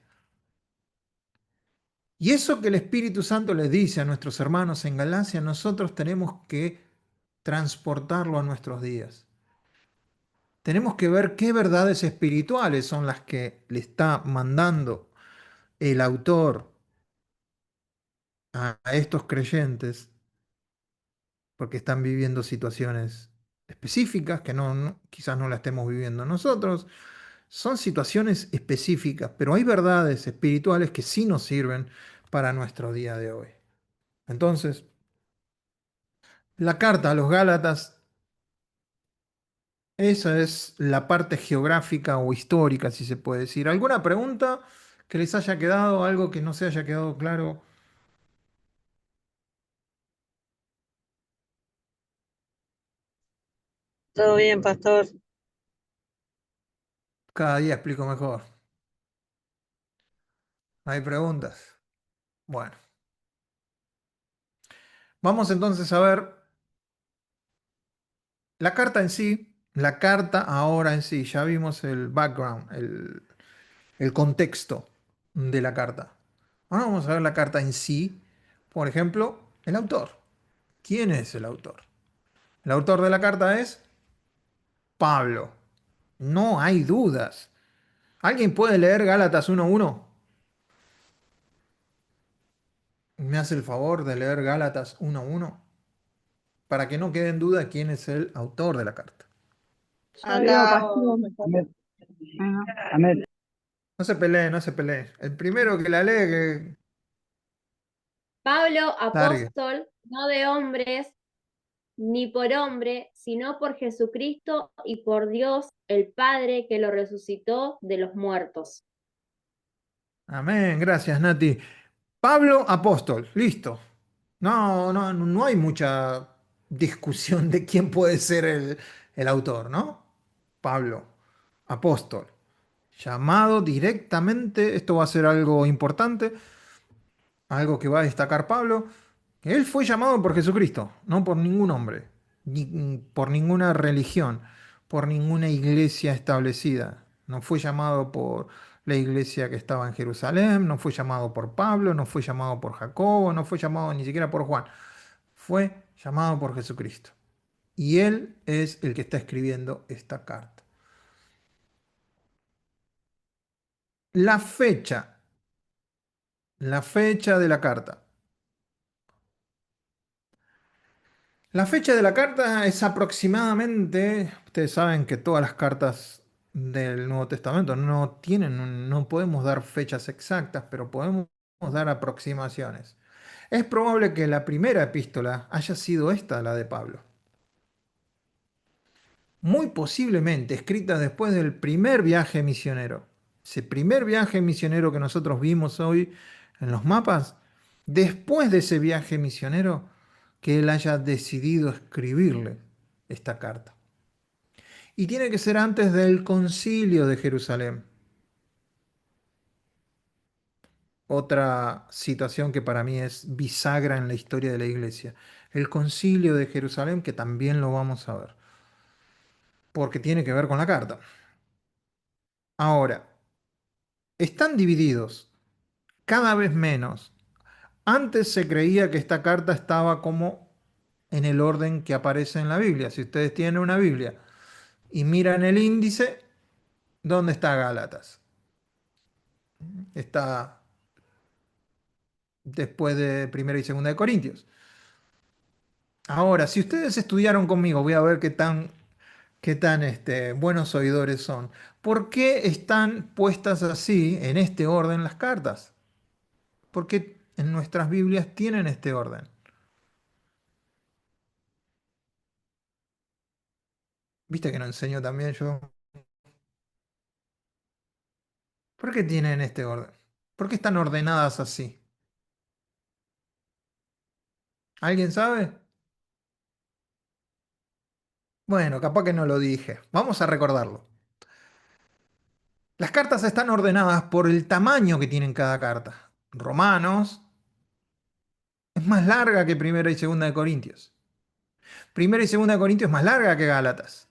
Y eso que el Espíritu Santo le dice a nuestros hermanos en Galacia, nosotros tenemos que transportarlo a nuestros días. Tenemos que ver qué verdades espirituales son las que le está mandando el autor a estos creyentes, porque están viviendo situaciones específicas que quizás no las estemos viviendo nosotros. Son situaciones específicas, pero hay verdades espirituales que sí nos sirven para nuestro día de hoy. Entonces, la carta a los Gálatas, esa es la parte geográfica o histórica, si se puede decir. ¿Alguna pregunta que les haya quedado, algo que no se haya quedado claro?
Todo bien, pastor.
Cada día explico mejor. ¿Hay preguntas? Bueno, vamos entonces a ver la carta en sí. La carta ahora en sí, ya vimos el background, el contexto de la carta. Ahora vamos a ver la carta en sí. Por ejemplo, el autor. ¿Quién es el autor? El autor de la carta es Pablo. No hay dudas. ¿Alguien puede leer Gálatas 1:1? ¿Me hace el favor de leer Gálatas 1:1? Para que no quede en duda quién es el autor de la carta.
Acá,
No se pelee, no se pelee. El primero que la lee, que
Pablo,
largue.
apóstol, no de hombres, ni por hombre, sino por Jesucristo y por Dios, el Padre, que lo resucitó de los muertos.
Amén, gracias Nati. Pablo apóstol, listo. No hay mucha discusión de quién puede ser el autor, ¿no? Pablo, apóstol, llamado directamente, esto va a ser algo importante, algo que va a destacar Pablo, que él fue llamado por Jesucristo, no por ningún hombre, ni por ninguna religión, por ninguna iglesia establecida. No fue llamado por la iglesia que estaba en Jerusalén, no fue llamado por Pablo, no fue llamado por Jacobo, no fue llamado ni siquiera por Juan. Fue llamado por Jesucristo. Y él es el que está escribiendo esta carta. La fecha, la fecha de la carta. La fecha de la carta es aproximadamente, ustedes saben que todas las cartas del Nuevo Testamento no tienen, no podemos dar fechas exactas, pero podemos dar aproximaciones. Es probable que la primera epístola haya sido esta, la de Pablo. Muy posiblemente escrita después del primer viaje misionero. Ese primer viaje misionero que nosotros vimos hoy en los mapas, después de ese viaje misionero, que él haya decidido escribirle esta carta. Y tiene que ser antes del concilio de Jerusalén. Otra situación que para mí es bisagra en la historia de la iglesia. El concilio de Jerusalén, que también lo vamos a ver, porque tiene que ver con la carta. Ahora, están divididos cada vez menos. Antes se creía que esta carta estaba como en el orden que aparece en la Biblia. Si ustedes tienen una Biblia y miran el índice, ¿dónde está Gálatas? Está después de Primera y Segunda de Corintios. Ahora, si ustedes estudiaron conmigo, voy a ver qué tan buenos oidores son. ¿Por qué están puestas así, en este orden, las cartas? ¿Por qué en nuestras Biblias tienen este orden? ¿Viste que no enseño también yo? ¿Por qué tienen este orden? ¿Por qué están ordenadas así? ¿Alguien sabe? Bueno, capaz que no lo dije. Vamos a recordarlo. Las cartas están ordenadas por el tamaño que tienen cada carta. Romanos es más larga que Primera y Segunda de Corintios. Primera y Segunda de Corintios es más larga que Gálatas.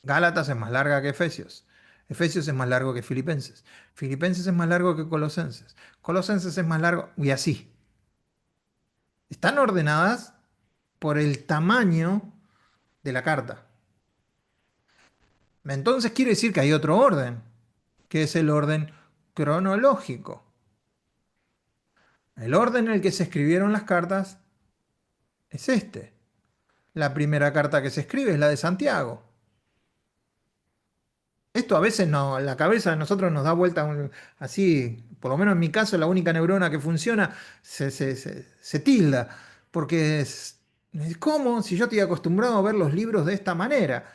Gálatas es más larga que Efesios. Efesios es más largo que Filipenses. Filipenses es más largo que Colosenses. Colosenses es más largo y así. Están ordenadas por el tamaño de la carta. Entonces quiere decir que hay otro orden, que es el orden cronológico. El orden en el que se escribieron las cartas es este. La primera carta que se escribe es la de Santiago. Esto a veces no, la cabeza de nosotros nos da vuelta así, por lo menos en mi caso, la única neurona que funciona se tilda, porque ¿cómo? Si yo estoy acostumbrado a ver los libros de esta manera.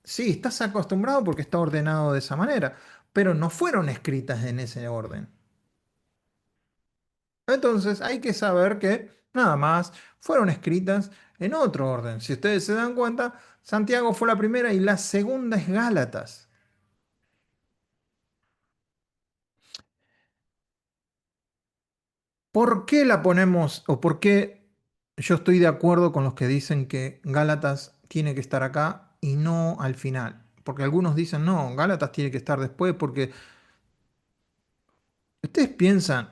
Sí, estás acostumbrado porque está ordenado de esa manera, pero no fueron escritas en ese orden. Entonces hay que saber que nada más fueron escritas en otro orden. Si ustedes se dan cuenta, Santiago fue la primera y la segunda es Gálatas. ¿Por qué la ponemos o por qué yo estoy de acuerdo con los que dicen que Gálatas tiene que estar acá y no al final? Porque algunos dicen, no, Gálatas tiene que estar después porque ustedes piensan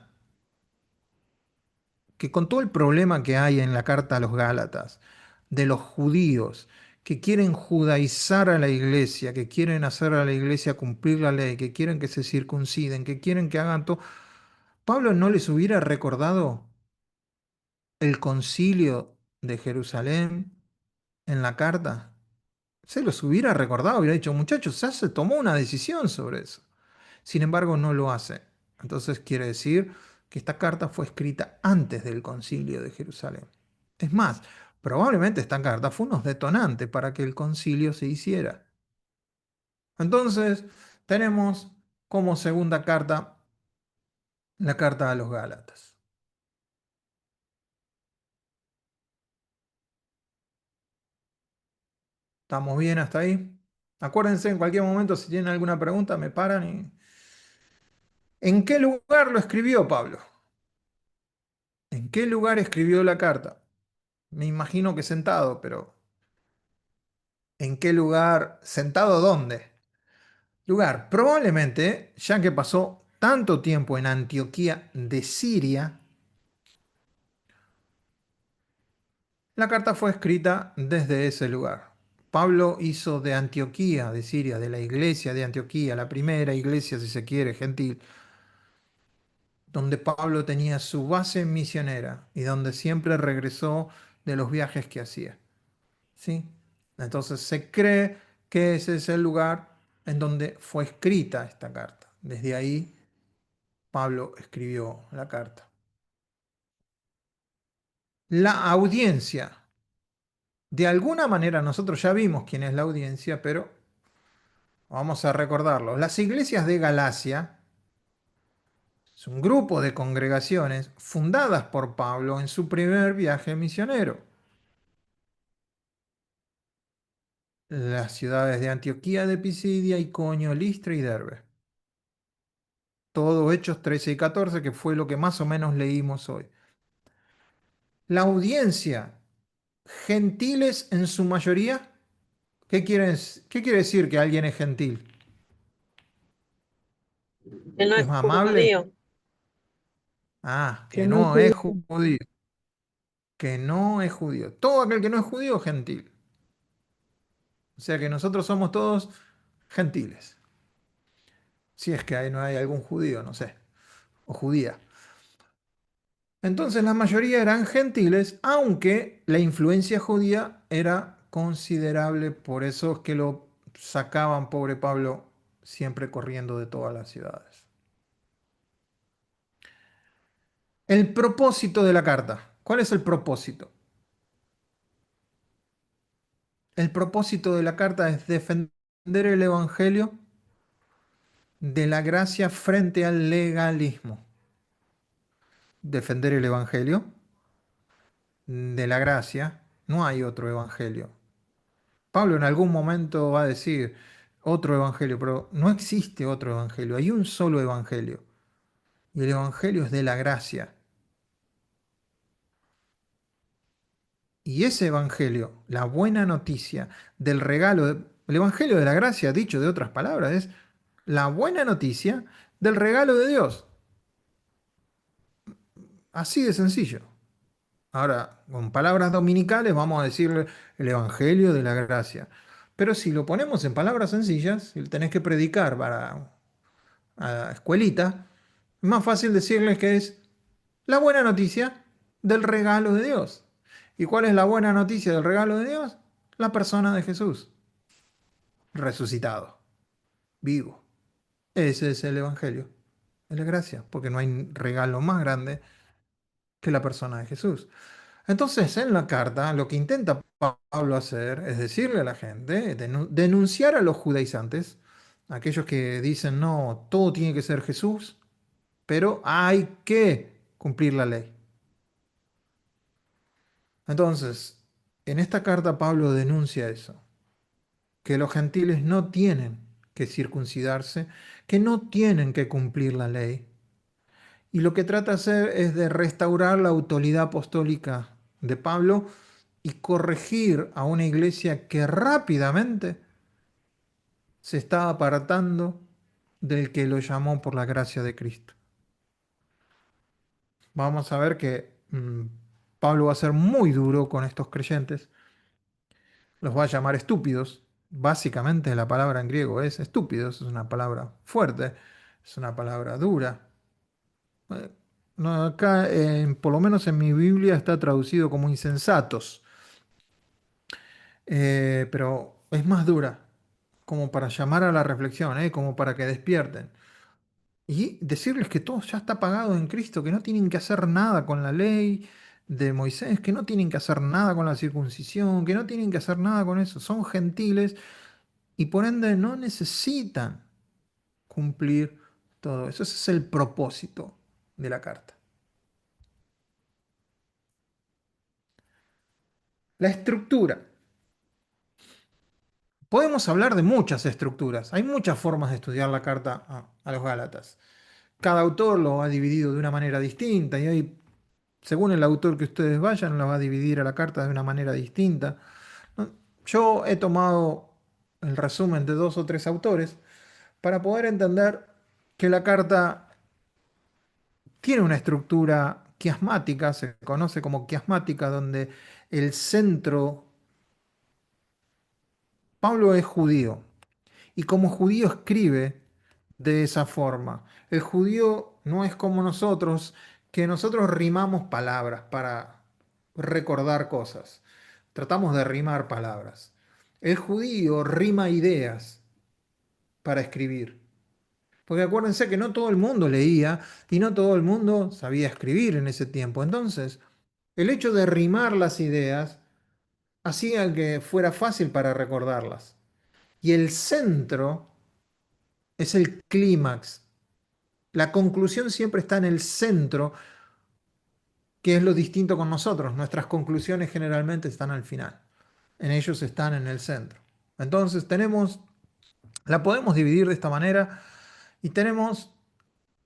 que con todo el problema que hay en la carta a los Gálatas, de los judíos que quieren judaizar a la iglesia, que quieren hacer a la iglesia cumplir la ley, que quieren que se circunciden, que quieren que hagan todo, Pablo no les hubiera recordado el concilio de Jerusalén en la carta. Se los hubiera recordado, hubiera dicho, muchachos, ya se tomó una decisión sobre eso. Sin embargo, no lo hace. Entonces quiere decir que esta carta fue escrita antes del concilio de Jerusalén. Es más, probablemente esta carta fue unos detonantes para que el concilio se hiciera. Entonces, tenemos como segunda carta la carta a los Gálatas. ¿Estamos bien hasta ahí? Acuérdense, en cualquier momento, si tienen alguna pregunta, me paran y... ¿En qué lugar lo escribió Pablo? ¿En qué lugar escribió la carta? Me imagino que sentado, pero ¿en qué lugar? ¿Sentado dónde? Lugar, probablemente, ya que pasó tanto tiempo en Antioquía de Siria, la carta fue escrita desde ese lugar. Pablo hizo de Antioquía, de Siria, de la iglesia de Antioquía, la primera iglesia, si se quiere, gentil, donde Pablo tenía su base misionera y donde siempre regresó de los viajes que hacía. ¿Sí? Entonces se cree que ese es el lugar en donde fue escrita esta carta. Desde ahí Pablo escribió la carta. La audiencia. De alguna manera nosotros ya vimos quién es la audiencia, pero vamos a recordarlo. Las iglesias de Galacia es un grupo de congregaciones fundadas por Pablo en su primer viaje misionero. Las ciudades de Antioquía de Pisidia, Iconio, Listra y Derbe. Todo Hechos 13 y 14, que fue lo que más o menos leímos hoy. La audiencia, gentiles en su mayoría. ¿Qué quiere decir que alguien es gentil?
Que no
¿Que
es
es amable?
judío.
Ah,
Que
que
no es
no es
judío.
judío. Que no es judío. Todo aquel que no es judío es gentil. O sea que nosotros somos todos gentiles. Si es que ahí no hay algún judío, no sé, o judía. Entonces la mayoría eran gentiles, aunque la influencia judía era considerable, por eso es que lo sacaban, pobre Pablo, siempre corriendo de todas las ciudades. El propósito de la carta. ¿Cuál es el propósito? El propósito de la carta es defender el Evangelio de la gracia frente al legalismo. Defender el Evangelio de la gracia. No hay otro Evangelio. Pablo en algún momento va a decir otro Evangelio, pero no existe otro Evangelio. Hay un solo Evangelio. Y el Evangelio es de la gracia. Y ese Evangelio, la buena noticia del regalo, el Evangelio de la gracia, dicho de otras palabras, es la buena noticia del regalo de Dios. Así de sencillo. Ahora, con palabras dominicales vamos a decirle el Evangelio de la gracia. Pero si lo ponemos en palabras sencillas, si tenés que predicar para a la escuelita, es más fácil decirles que es la buena noticia del regalo de Dios. ¿Y cuál es la buena noticia del regalo de Dios? La persona de Jesús, resucitado, vivo. Ese es el Evangelio de la gracia, porque no hay regalo más grande que la persona de Jesús. Entonces, en la carta, lo que intenta Pablo hacer es decirle a la gente, denunciar a los judaizantes, aquellos que dicen, no, todo tiene que ser Jesús, pero hay que cumplir la ley. Entonces, en esta carta Pablo denuncia eso, que los gentiles no tienen que circuncidarse, que no tienen que cumplir la ley. Y lo que trata de hacer es de restaurar la autoridad apostólica de Pablo y corregir a una iglesia que rápidamente se está apartando del que lo llamó por la gracia de Cristo. Vamos a ver que Pablo va a ser muy duro con estos creyentes, los va a llamar estúpidos. Básicamente la palabra en griego es estúpidos, es una palabra fuerte, es una palabra dura. Eh, no, acá, por lo menos en mi Biblia, está traducido como insensatos, pero es más dura, como para llamar a la reflexión, como para que despierten. Y decirles que todo ya está pagado en Cristo, que no tienen que hacer nada con la ley de Moisés, que no tienen que hacer nada con la circuncisión, que no tienen que hacer nada con eso. Son gentiles y por ende no necesitan cumplir todo eso. Ese es el propósito de la carta. La estructura. Podemos hablar de muchas estructuras. Hay muchas formas de estudiar la carta a los Gálatas. Cada autor lo ha dividido de una manera distinta y hay, según el autor que ustedes vayan, lo va a dividir a la carta de una manera distinta. ¿No? Yo he tomado el resumen de 2 o 3 autores para poder entender que la carta tiene una estructura quiasmática, se conoce como quiasmática, donde el centro Pablo es judío y como judío escribe de esa forma. El judío no es como nosotros, que nosotros rimamos palabras para recordar cosas. Tratamos de rimar palabras. El judío rima ideas para escribir. Porque acuérdense que no todo el mundo leía y no todo el mundo sabía escribir en ese tiempo. Entonces, el hecho de rimar las ideas hacía que fuera fácil para recordarlas. Y el centro es el clímax. La conclusión siempre está en el centro, que es lo distinto con nosotros. Nuestras conclusiones generalmente están al final. En ellos están en el centro. Entonces la podemos dividir de esta manera y tenemos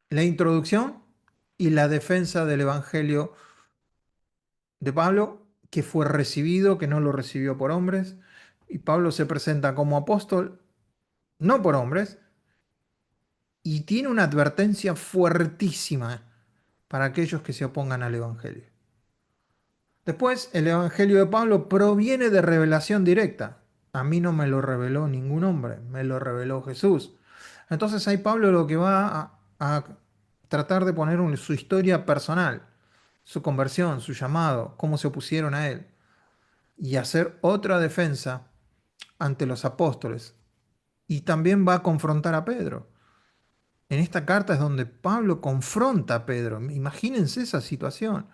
la introducción y la defensa del Evangelio de Pablo, que fue recibido, que no lo recibió por hombres. Y Pablo se presenta como apóstol, no por hombres, y tiene una advertencia fuertísima para aquellos que se opongan al Evangelio. Después, el Evangelio de Pablo proviene de revelación directa. A mí no me lo reveló ningún hombre, me lo reveló Jesús. Entonces ahí Pablo lo que va a tratar de poner su historia personal, su conversión, su llamado, cómo se opusieron a él, y hacer otra defensa ante los apóstoles. Y también va a confrontar a Pedro. En esta carta es donde Pablo confronta a Pedro. Imagínense esa situación.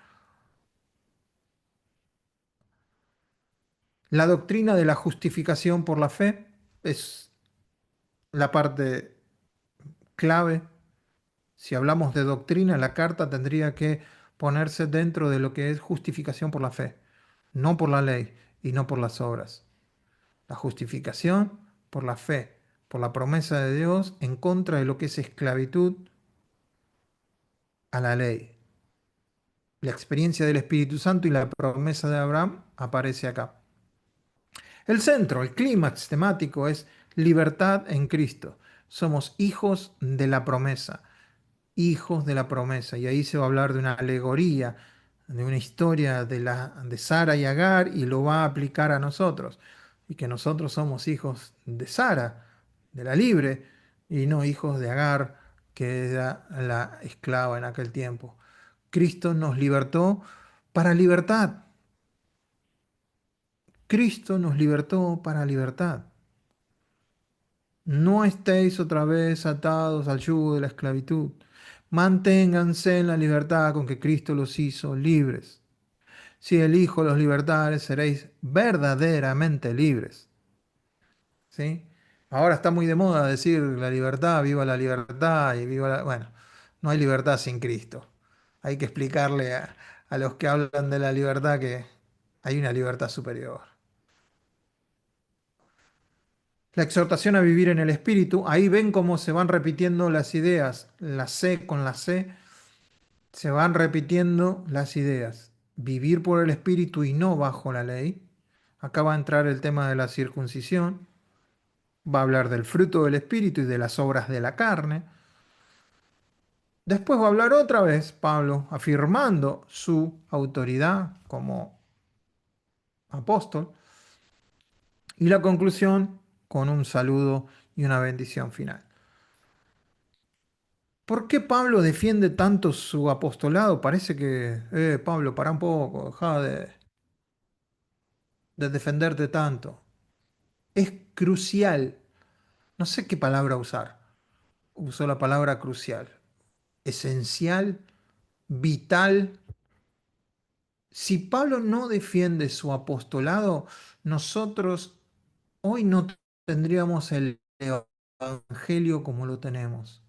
La doctrina de la justificación por la fe es la parte clave. Si hablamos de doctrina, la carta tendría que ponerse dentro de lo que es justificación por la fe, no por la ley y no por las obras. La justificación por la fe, por la promesa de Dios en contra de lo que es esclavitud a la ley. La experiencia del Espíritu Santo y la promesa de Abraham aparece acá. El centro, el clímax temático es libertad en Cristo. Somos hijos de la promesa, hijos de la promesa. Y ahí se va a hablar de una alegoría, de una historia de Sara y Agar y lo va a aplicar a nosotros. Y que nosotros somos hijos de Sara, de la libre, y no hijos de Agar, que era la esclava en aquel tiempo. Cristo nos libertó para libertad. Cristo nos libertó para libertad. No estéis otra vez atados al yugo de la esclavitud. Manténganse en la libertad con que Cristo los hizo libres. Si el Hijo los libertare, seréis verdaderamente libres. ¿Sí? Ahora está muy de moda decir la libertad, viva la libertad y viva la... Bueno, no hay libertad sin Cristo. Hay que explicarle a los que hablan de la libertad que hay una libertad superior. La exhortación a vivir en el Espíritu, ahí ven cómo se van repitiendo las ideas, la C con la C, se van repitiendo las ideas. Vivir por el Espíritu y no bajo la ley. Acá va a entrar el tema de la circuncisión, va a hablar del fruto del Espíritu y de las obras de la carne. Después va a hablar otra vez Pablo, afirmando su autoridad como apóstol. Y la conclusión con un saludo y una bendición final. ¿Por qué Pablo defiende tanto su apostolado? Parece que, Pablo, para un poco, deja de defenderte tanto. Es crucial. No sé qué palabra usar. Usó la palabra crucial. Esencial, vital. Si Pablo no defiende su apostolado, nosotros hoy no tendríamos el evangelio como lo tenemos.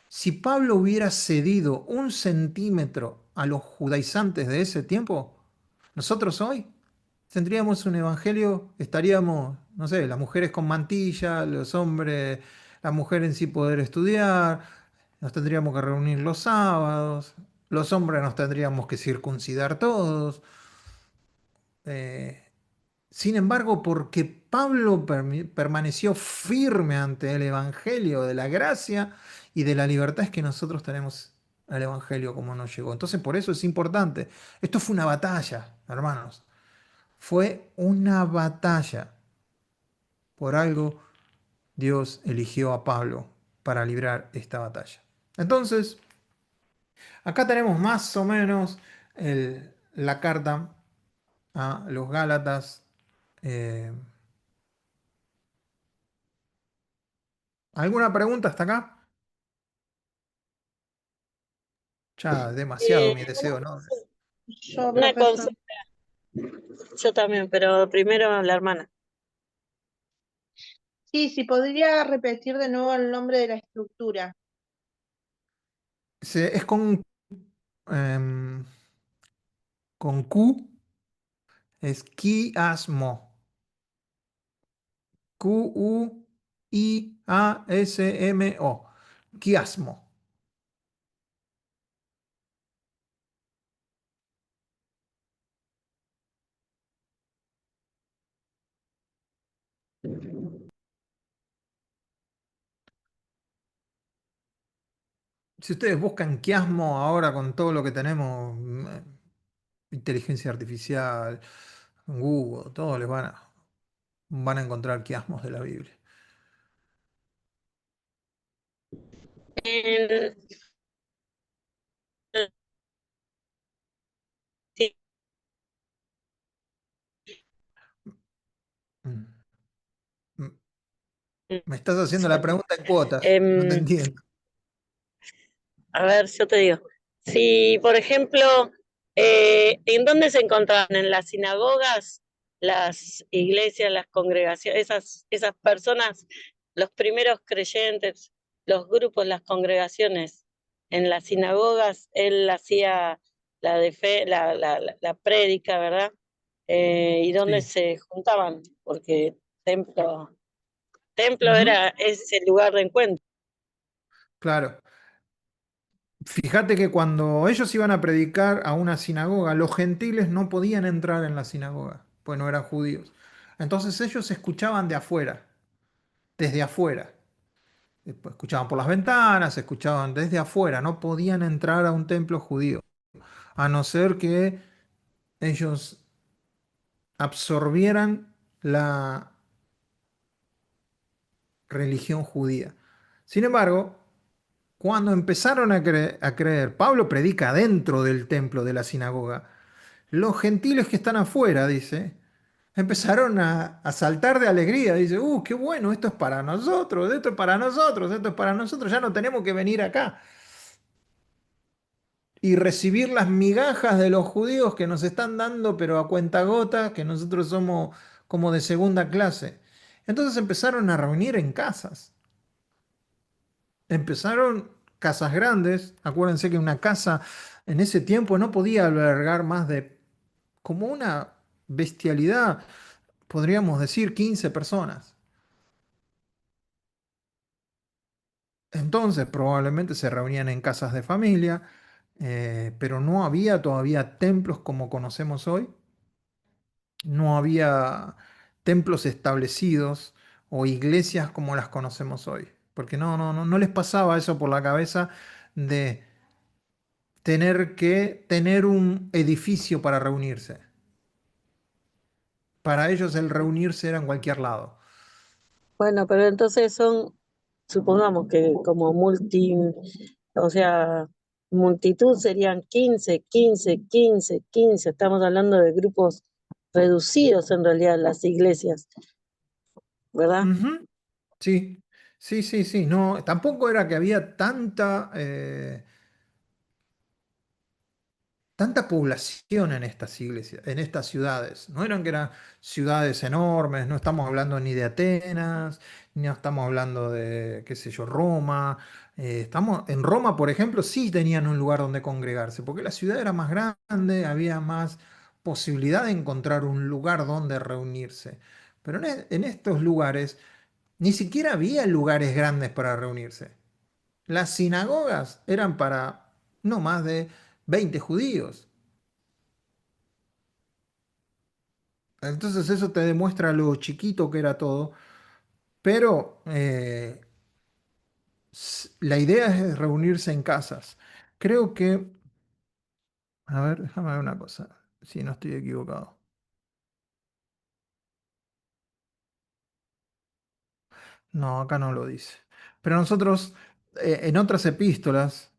Si Pablo hubiera cedido un centímetro a los judaizantes de ese tiempo, nosotros hoy tendríamos un evangelio, estaríamos, no sé, las mujeres con mantilla, los hombres, las mujeres sin poder estudiar, nos tendríamos que reunir los sábados, los hombres nos tendríamos que circuncidar todos. Eh, Sin embargo, porque Pablo permaneció firme ante el Evangelio de la gracia y de la libertad, es que nosotros tenemos el Evangelio como nos llegó. Entonces, por eso es importante. Esto fue una batalla, hermanos. Fue una batalla. Por algo Dios eligió a Pablo para librar esta batalla. Entonces, acá tenemos más o menos la carta a los Gálatas. Eh, ¿Alguna pregunta hasta acá? Ya demasiado mi deseo, ¿no?
Yo,
Una
profesor.
consulta, yo también, pero primero la hermana.
Sí, sí, podría repetir de nuevo el nombre de la estructura.
Es con Q, es quiasmo. Quiasmo. Quiasmo. Si ustedes buscan quiasmo ahora con todo lo que tenemos, inteligencia artificial, Google, todos van a encontrar quiasmos de la Biblia.
En- sí,
Mm. Mm. Me estás haciendo la
sorry.
pregunta en cuotas, no te
Em,
entiendo.
A ver, yo te digo. Si, por ejemplo, ¿en dónde se encontraban? ¿En las sinagogas, las iglesias, las congregaciones, esas personas, los primeros creyentes, los grupos, las congregaciones? En las sinagogas él hacía la de fe, la prédica, ¿verdad? ¿Y dónde
Sí,
se juntaban? Porque templo
ujú,
era ese lugar de encuentro.
claro. Fíjate que cuando ellos iban a predicar a una sinagoga, los gentiles no podían entrar en la sinagoga, pues no eran judíos. Entonces ellos escuchaban de afuera, desde afuera. Pues, escuchaban por las ventanas, escuchaban desde afuera, no podían entrar a un templo judío, a no ser que ellos absorbieran la religión judía. Sin embargo, cuando empezaron a creer, Pablo predica dentro del templo de la sinagoga. Los gentiles que están afuera, dice, empezaron a saltar de alegría. Dice, qué bueno, esto es para nosotros, esto es para nosotros, esto es para nosotros, ya no tenemos que venir acá y recibir las migajas de los judíos que nos están dando, pero a cuentagotas, que nosotros somos como de segunda clase. Entonces empezaron a reunir en casas. Empezaron casas grandes. Acuérdense que una casa en ese tiempo no podía albergar más de, como una bestialidad, podríamos decir 15 personas. Entonces probablemente se reunían en casas de familia, pero no había todavía templos como conocemos hoy. No había templos establecidos o iglesias como las conocemos hoy. Porque no les pasaba eso por la cabeza de tener que tener un edificio para reunirse. Para ellos el reunirse era en cualquier lado.
Bueno, pero entonces son, supongamos que como o sea, multitud serían 15. Estamos hablando de grupos reducidos en realidad las iglesias, ¿verdad?
Ujú. Sí, sí, sí, sí. No, tampoco era que había tanta población en estas iglesias, en estas ciudades. No eran que eran ciudades enormes, no estamos hablando ni de Atenas, ni estamos hablando de, qué sé yo, Roma. En Roma, por ejemplo, sí tenían un lugar donde congregarse, porque la ciudad era más grande, había más posibilidad de encontrar un lugar donde reunirse. Pero en estos lugares ni siquiera había lugares grandes para reunirse. Las sinagogas eran para no más de 20 judíos. Entonces eso te demuestra lo chiquito que era todo, pero la idea es reunirse en casas. Creo que, a ver, déjame ver una cosa, si no estoy equivocado. No, acá no lo dice. Pero nosotros, en otras epístolas,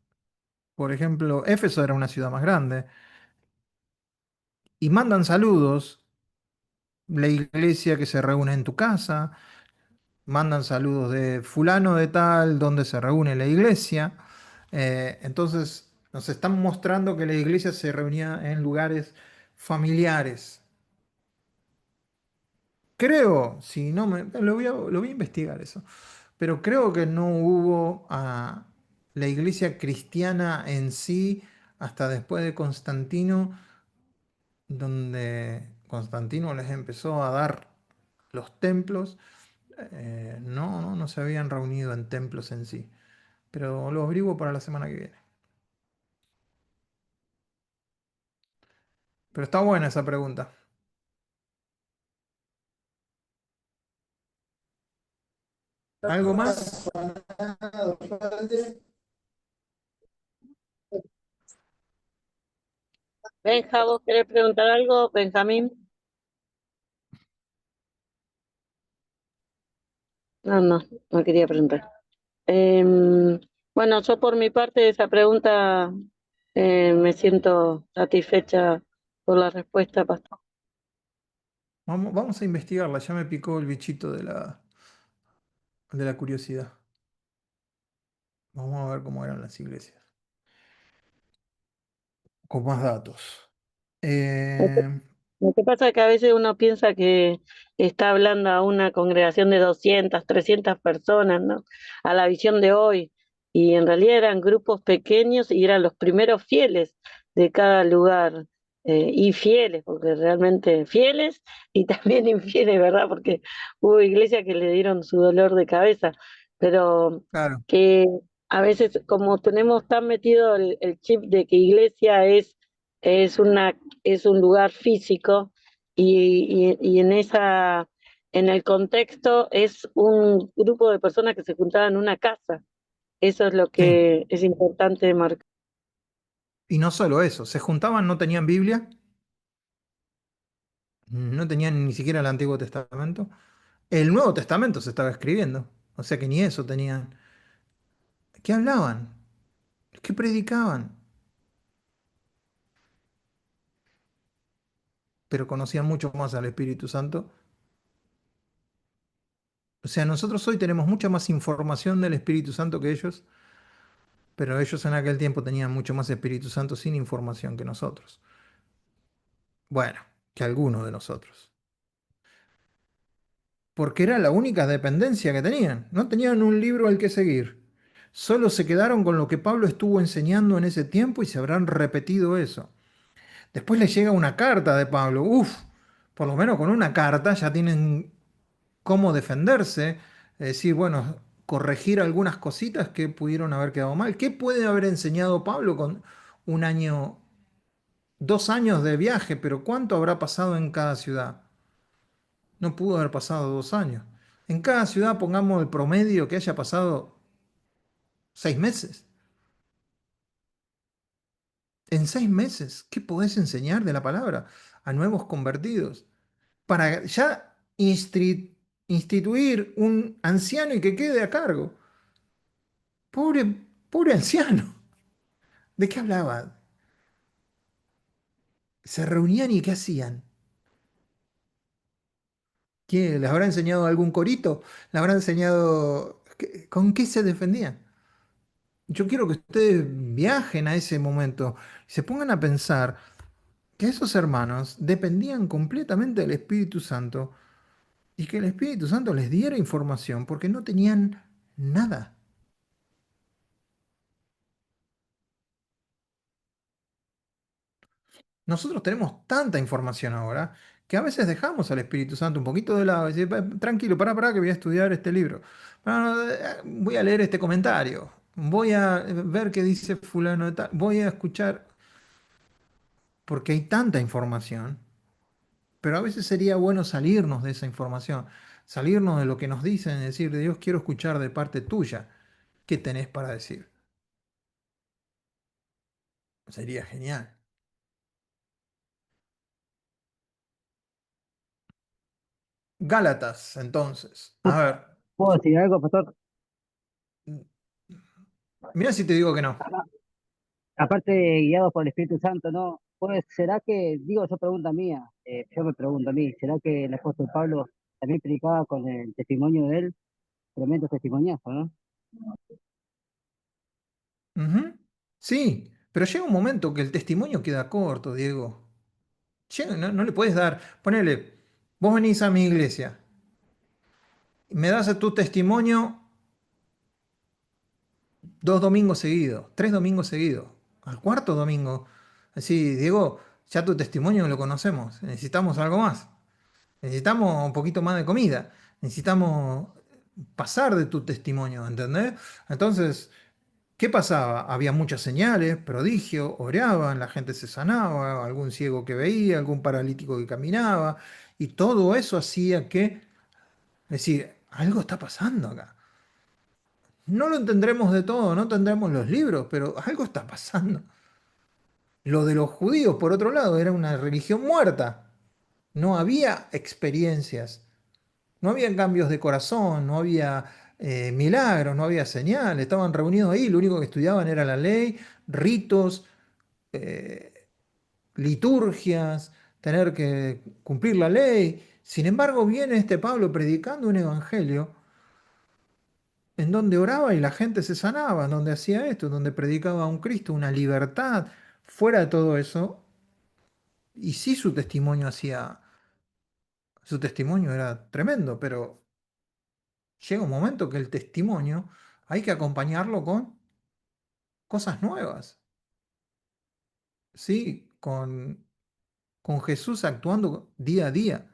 por ejemplo, Éfeso era una ciudad más grande, y mandan saludos, la iglesia que se reúne en tu casa, mandan saludos de fulano de tal, donde se reúne la iglesia. Entonces, nos están mostrando que la iglesia se reunía en lugares familiares. Creo, si no me, lo voy a investigar eso, pero creo que no hubo la iglesia cristiana en sí hasta después de Constantino, donde Constantino les empezó a dar los templos. No se habían reunido en templos en sí, pero lo averiguo para la semana que viene. Pero está buena esa pregunta. ¿Algo más?
Benja, ¿vos querés preguntar algo, Benjamín? No quería preguntar. Em, bueno, yo por mi parte de esa pregunta me siento satisfecha por la respuesta, Pastor.
Vamos a investigarla, ya me picó el bichito de la curiosidad. Vamos a ver cómo eran las iglesias. Con más datos. Eh,
Lo que pasa es que a veces uno piensa que está hablando a una congregación de 200, 300 personas, ¿no? A la visión de hoy. Y en realidad eran grupos pequeños y eran los primeros fieles de cada lugar. Y fieles, porque realmente fieles y también infieles, ¿verdad? Porque hubo iglesias que le dieron su dolor de cabeza. Pero
claro,
que a veces, como tenemos tan metido el chip de que iglesia es una es un lugar físico y en el contexto es un grupo de personas que se juntaban en una casa. Eso es lo
sí.
que es importante marcar.
Y no solo eso, se juntaban, no tenían Biblia, no tenían ni siquiera el Antiguo Testamento. El Nuevo Testamento se estaba escribiendo, o sea que ni eso tenían. ¿Qué hablaban? ¿Qué predicaban? Pero conocían mucho más al Espíritu Santo. O sea, nosotros hoy tenemos mucha más información del Espíritu Santo que ellos, pero ellos en aquel tiempo tenían mucho más Espíritu Santo sin información que nosotros. Bueno, que algunos de nosotros. Porque era la única dependencia que tenían. No tenían un libro al que seguir. Solo se quedaron con lo que Pablo estuvo enseñando en ese tiempo y se habrán repetido eso. Después les llega una carta de Pablo. Uf, por lo menos con una carta ya tienen cómo defenderse. Es decir, bueno, corregir algunas cositas que pudieron haber quedado mal. ¿Qué puede haber enseñado Pablo con un año, 2 años de viaje? Pero ¿cuánto habrá pasado en cada ciudad? No pudo haber pasado 2 años. En cada ciudad pongamos el promedio que haya pasado 6 meses. En 6 meses, ¿qué podés enseñar de la palabra a nuevos convertidos? Para ya instituir un anciano y que quede a cargo. Pobre, pobre anciano. ¿De qué hablaba? Se reunían y ¿qué hacían? ¿Qué, ¿les habrá enseñado algún corito? ¿Les habrá enseñado con qué se defendían? Yo quiero que ustedes viajen a ese momento y se pongan a pensar que esos hermanos dependían completamente del Espíritu Santo y que el Espíritu Santo les diera información porque no tenían nada. Nosotros tenemos tanta información ahora que a veces dejamos al Espíritu Santo un poquito de lado y decir, Tranquilo, pará, que voy a estudiar este libro. Voy a leer este comentario. Voy a ver qué dice fulano de tal. Voy a escuchar, porque hay tanta información. Pero a veces sería bueno salirnos de esa información, salirnos de lo que nos dicen y decir, Dios, quiero escuchar de parte tuya qué tenés para decir. Sería genial. Gálatas, entonces. A ver.
¿Puedo decir algo, pastor?
Mira si te digo que no.
Aparte, guiados por el Espíritu Santo, ¿no? Pues, ¿será que, digo, yo pregunta mía, yo me pregunto a mí, ¿será que el apóstol Pablo también predicaba con el testimonio de él? Tremendo testimoniazo, ¿no?
Ujú. Sí, pero llega un momento que el testimonio queda corto, Diego. No, no le puedes dar, ponele, vos venís a mi iglesia, me das tu testimonio 2 domingos seguidos, 3 domingos seguidos, al cuarto domingo, así, Diego, ya tu testimonio lo conocemos, necesitamos algo más, necesitamos un poquito más de comida, necesitamos pasar de tu testimonio, ¿entendés? Entonces, ¿qué pasaba? Había muchas señales, prodigios, oraban, la gente se sanaba, algún ciego que veía, algún paralítico que caminaba, y todo eso hacía que, es decir, algo está pasando acá. No lo entendremos de todo, no tendremos los libros, pero algo está pasando. Lo de los judíos, por otro lado, era una religión muerta. No había experiencias, no había cambios de corazón, no había milagros, no había señales. Estaban reunidos ahí, lo único que estudiaban era la ley, ritos, eh, liturgias, tener que cumplir la ley. Sin embargo, viene este Pablo predicando un evangelio en donde oraba y la gente se sanaba, en donde hacía esto, en donde predicaba a un Cristo, una libertad. Fuera de todo eso, y sí su testimonio era tremendo, pero llega un momento que el testimonio hay que acompañarlo con cosas nuevas, ¿sí? Con Jesús actuando día a día,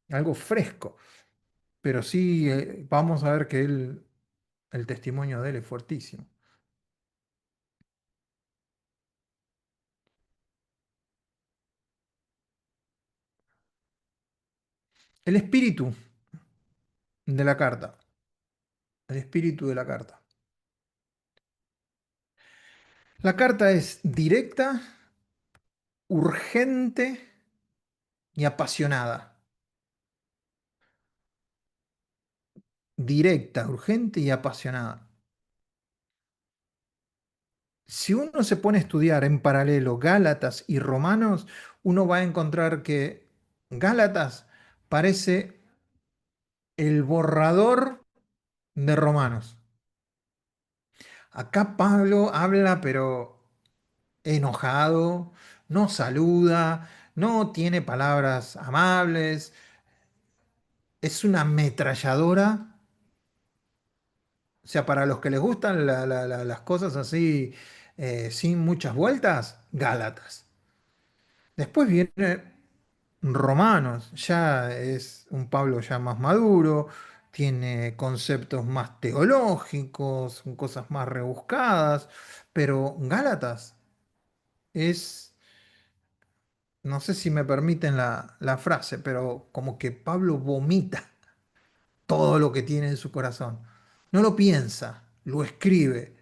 algo fresco. Pero sí, vamos a ver que el testimonio de él es fuertísimo. El espíritu de la carta. El espíritu de la carta. La carta es directa, urgente y apasionada. Directa, urgente y apasionada. Si uno se pone a estudiar en paralelo Gálatas y Romanos, uno va a encontrar que Gálatas parece el borrador de Romanos. Acá Pablo habla, pero enojado, no saluda, no tiene palabras amables, es una ametralladora. O sea, para los que les gustan las cosas así, sin muchas vueltas, Gálatas. Después viene Romanos, ya es un Pablo ya más maduro, tiene conceptos más teológicos, cosas más rebuscadas, pero Gálatas es, no sé si me permiten la frase, pero como que Pablo vomita todo lo que tiene en su corazón. No lo piensa, lo escribe.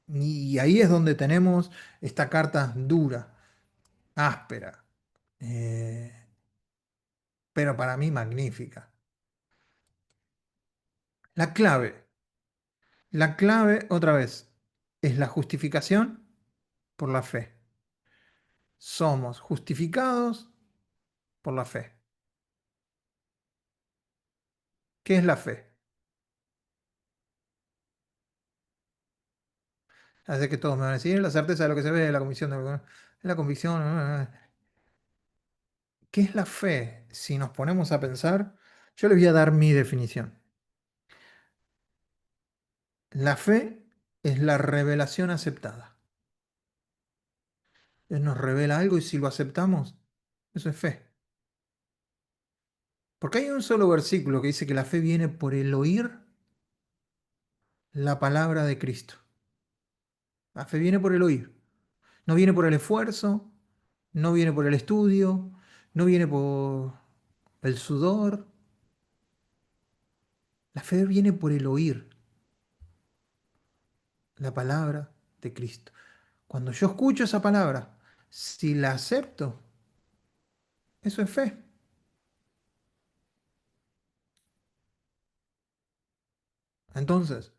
Y ahí es donde tenemos esta carta dura, áspera, eh, pero para mí magnífica. La clave, la clave otra vez, es la justificación por la fe. Somos justificados por la fe. ¿Qué es la fe? Hace que todos me van a decir, la certeza de lo que se ve, la convicción de lo que no, la convicción. ¿Qué es la fe? Si nos ponemos a pensar, yo les voy a dar mi definición. La fe es la revelación aceptada. Él nos revela algo y si lo aceptamos, eso es fe. Porque hay un solo versículo que dice que la fe viene por el oír la palabra de Cristo. La fe viene por el oír. No viene por el esfuerzo, no viene por el estudio, no viene por el sudor. La fe viene por el oír la palabra de Cristo. Cuando yo escucho esa palabra, si la acepto, eso es fe. Entonces,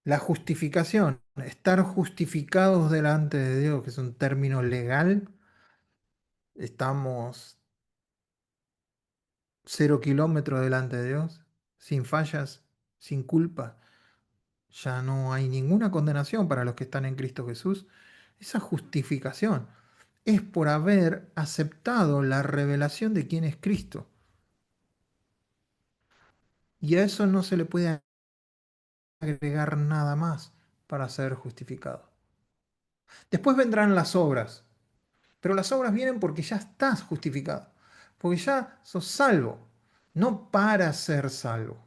la justificación, estar justificados delante de Dios, que es un término legal, estamos 0 kilómetros delante de Dios, sin fallas, sin culpa. Ya no hay ninguna condenación para los que están en Cristo Jesús. Esa justificación es por haber aceptado la revelación de quién es Cristo. Y a eso no se le puede agregar nada más para ser justificado. Después vendrán las obras, pero las obras vienen porque ya estás justificado, porque ya sos salvo, no para ser salvo.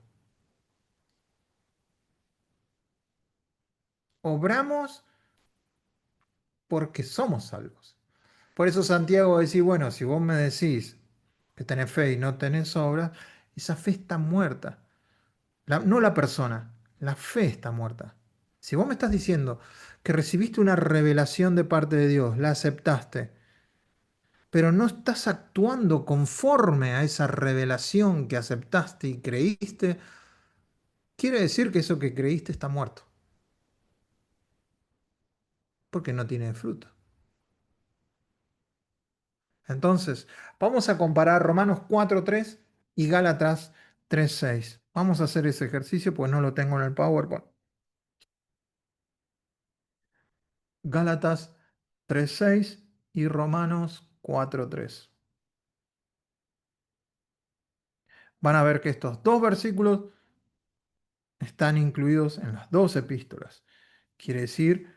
Obramos porque somos salvos. Por eso Santiago decía, bueno, si vos me decís que tenés fe y no tenés obras, esa fe está muerta. No la persona, la fe está muerta. Si vos me estás diciendo que recibiste una revelación de parte de Dios, la aceptaste, pero no estás actuando conforme a esa revelación que aceptaste y creíste, quiere decir que eso que creíste está muerto, porque no tiene fruto. Entonces, vamos a comparar Romanos 4:3 y Gálatas 3:6. Vamos a hacer ese ejercicio, pues no lo tengo en el PowerPoint. Gálatas 3:6 y Romanos 4:3. Van a ver que estos dos versículos están incluidos en las dos epístolas. Quiere decir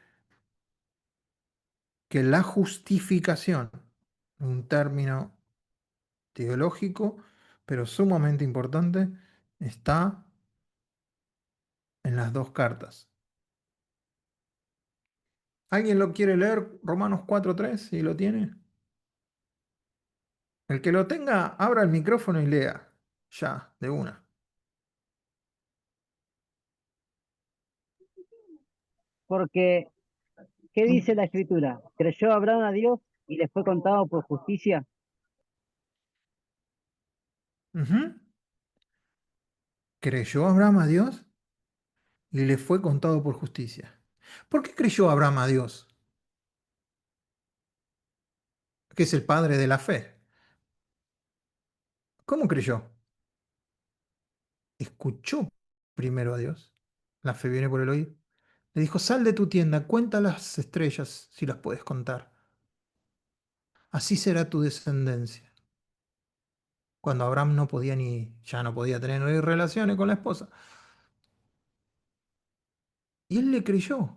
que la justificación, un término teológico, pero sumamente importante, está en las dos cartas. ¿Alguien lo quiere leer? Romanos 4:3, si lo tiene. El que lo tenga, abra el micrófono y lea. Ya, de una.
Porque, ¿qué dice la Escritura? ¿Creyó Abraham a Dios y le fue contado por justicia?
Ujú. ¿Creyó Abraham a Dios? Y le fue contado por justicia. ¿Por qué creyó Abraham a Dios? Que es el padre de la fe. ¿Cómo creyó? Escuchó primero a Dios. La fe viene por el oír. Le dijo, sal de tu tienda, cuenta las estrellas si las puedes contar. Así será tu descendencia. Cuando Abraham no podía ya no podía tener ni relaciones con la esposa. Y él le creyó.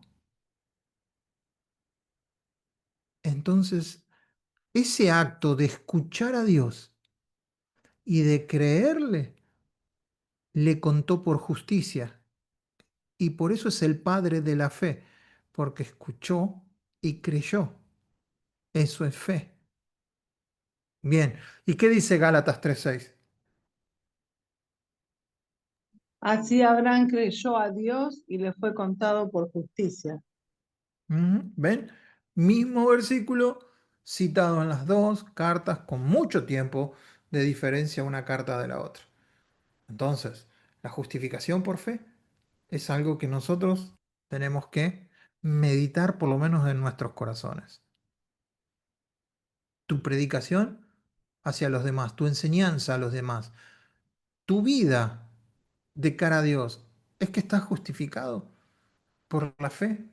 Entonces, ese acto de escuchar a Dios y de creerle, le contó por justicia. Y por eso es el padre de la fe, porque escuchó y creyó. Eso es fe. Bien, ¿y qué dice Gálatas 3:6?
Así Abraham creyó a Dios y le fue contado por justicia.
¿Ven? Mismo versículo citado en las dos cartas con mucho tiempo de diferencia una carta de la otra. Entonces, la justificación por fe es algo que nosotros tenemos que meditar por lo menos en nuestros corazones. Tu predicación hacia los demás, tu enseñanza a los demás, tu vida de cara a Dios, ¿es que estás justificado por la fe?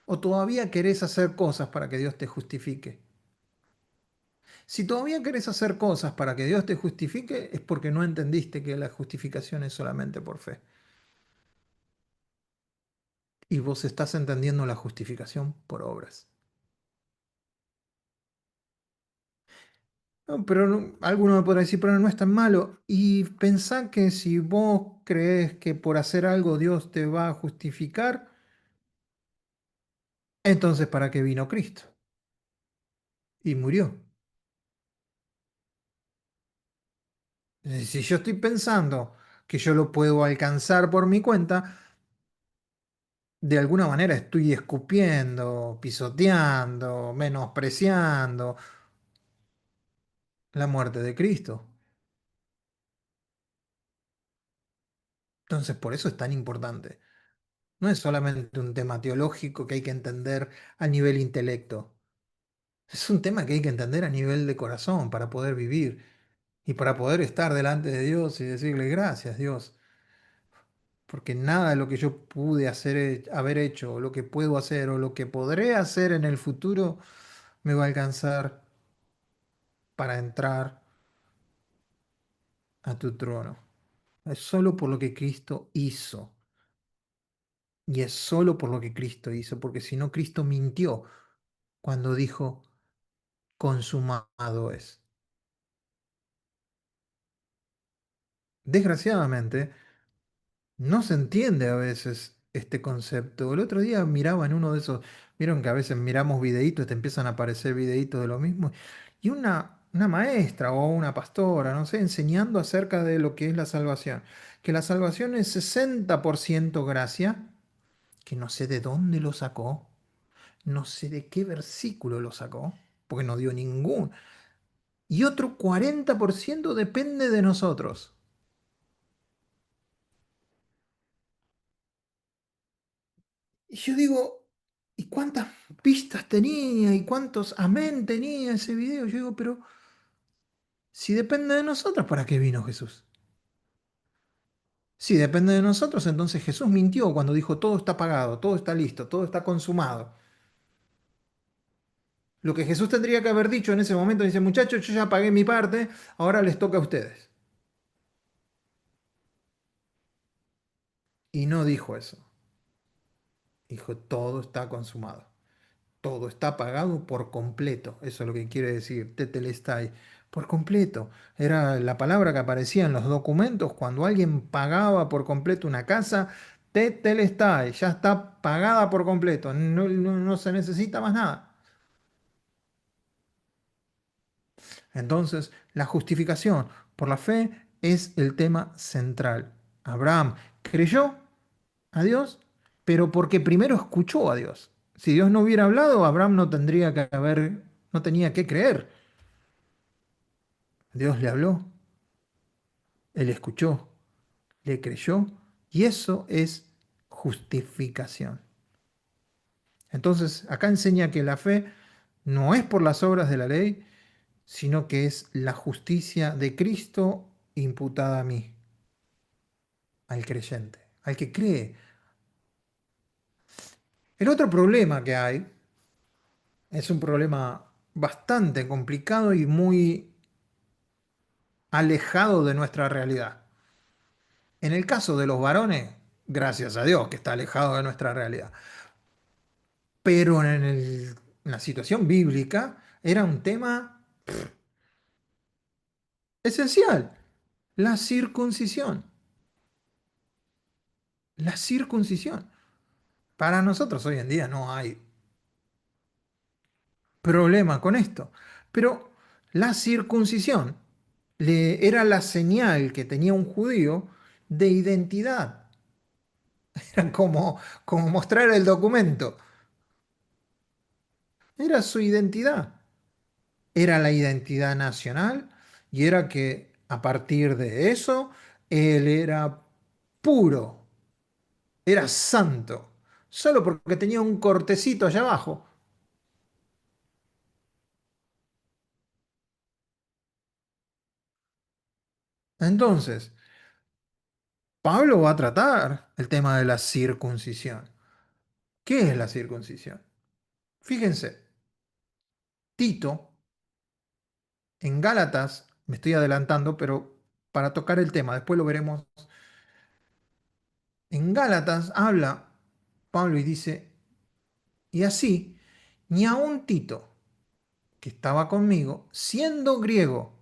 ¿O todavía querés hacer cosas para que Dios te justifique? Si todavía querés hacer cosas para que Dios te justifique, es porque no entendiste que la justificación es solamente por fe. Y vos estás entendiendo la justificación por obras. No, pero alguno me podrá decir, pero no es tan malo. Y pensá que si vos crees que por hacer algo Dios te va a justificar, entonces ¿para qué vino Cristo? Y murió. Si yo estoy pensando que yo lo puedo alcanzar por mi cuenta, de alguna manera estoy escupiendo, pisoteando, menospreciando la muerte de Cristo. Entonces, por eso es tan importante. No es solamente un tema teológico que hay que entender a nivel intelecto. Es un tema que hay que entender a nivel de corazón para poder vivir y para poder estar delante de Dios y decirle gracias, Dios, porque nada de lo que yo pude hacer, haber hecho, o lo que puedo hacer, o lo que podré hacer en el futuro, me va a alcanzar para entrar a tu trono. Es solo por lo que Cristo hizo. Y es solo por lo que Cristo hizo, porque si no, Cristo mintió cuando dijo, consumado es. Desgraciadamente, no se entiende a veces este concepto. El otro día miraba en uno de esos, vieron que a veces miramos videitos, te empiezan a aparecer videitos de lo mismo, y una maestra o una pastora, no sé, enseñando acerca de lo que es la salvación. Que la salvación es 60% gracia, que no sé de dónde lo sacó, no sé de qué versículo lo sacó, porque no dio ningún. Y otro 40% depende de nosotros. Y yo digo, ¿y cuántas vistas tenía? ¿Y cuántos amén tenía ese video? Yo digo, pero si depende de nosotros, ¿para qué vino Jesús? Si depende de nosotros, entonces Jesús mintió cuando dijo, todo está pagado, todo está listo, todo está consumado. Lo que Jesús tendría que haber dicho en ese momento, dice, muchachos, yo ya pagué mi parte, ahora les toca a ustedes. Y no dijo eso. Dijo, todo está consumado. Todo está pagado por completo. Eso es lo que quiere decir tetelestai. Por completo. Era la palabra que aparecía en los documentos cuando alguien pagaba por completo una casa. Tetelestai. Ya está pagada por completo. No se necesita más nada. Entonces, la justificación por la fe es el tema central. Abraham creyó a Dios, pero porque primero escuchó a Dios. Si Dios no hubiera hablado, Abraham no tenía que creer. Dios le habló, él escuchó, le creyó, y eso es justificación. Entonces, acá enseña que la fe no es por las obras de la ley, sino que es la justicia de Cristo imputada a mí, al creyente, al que cree. El otro problema que hay es un problema bastante complicado y muy alejado de nuestra realidad. En el caso de los varones, gracias a Dios que está alejado de nuestra realidad. Pero en la situación bíblica era un tema esencial, la circuncisión. La circuncisión. Para nosotros hoy en día no hay problema con esto, pero la circuncisión era la señal que tenía un judío de identidad. Era como mostrar el documento. Era su identidad. Era la identidad nacional y era que a partir de eso él era puro, era santo, solo porque tenía un cortecito allá abajo. Entonces, Pablo va a tratar el tema de la circuncisión. ¿Qué es la circuncisión? Fíjense, Tito, en Gálatas, me estoy adelantando, pero para tocar el tema, después lo veremos. En Gálatas habla Pablo y dice, y así, ni aun Tito, que estaba conmigo, siendo griego,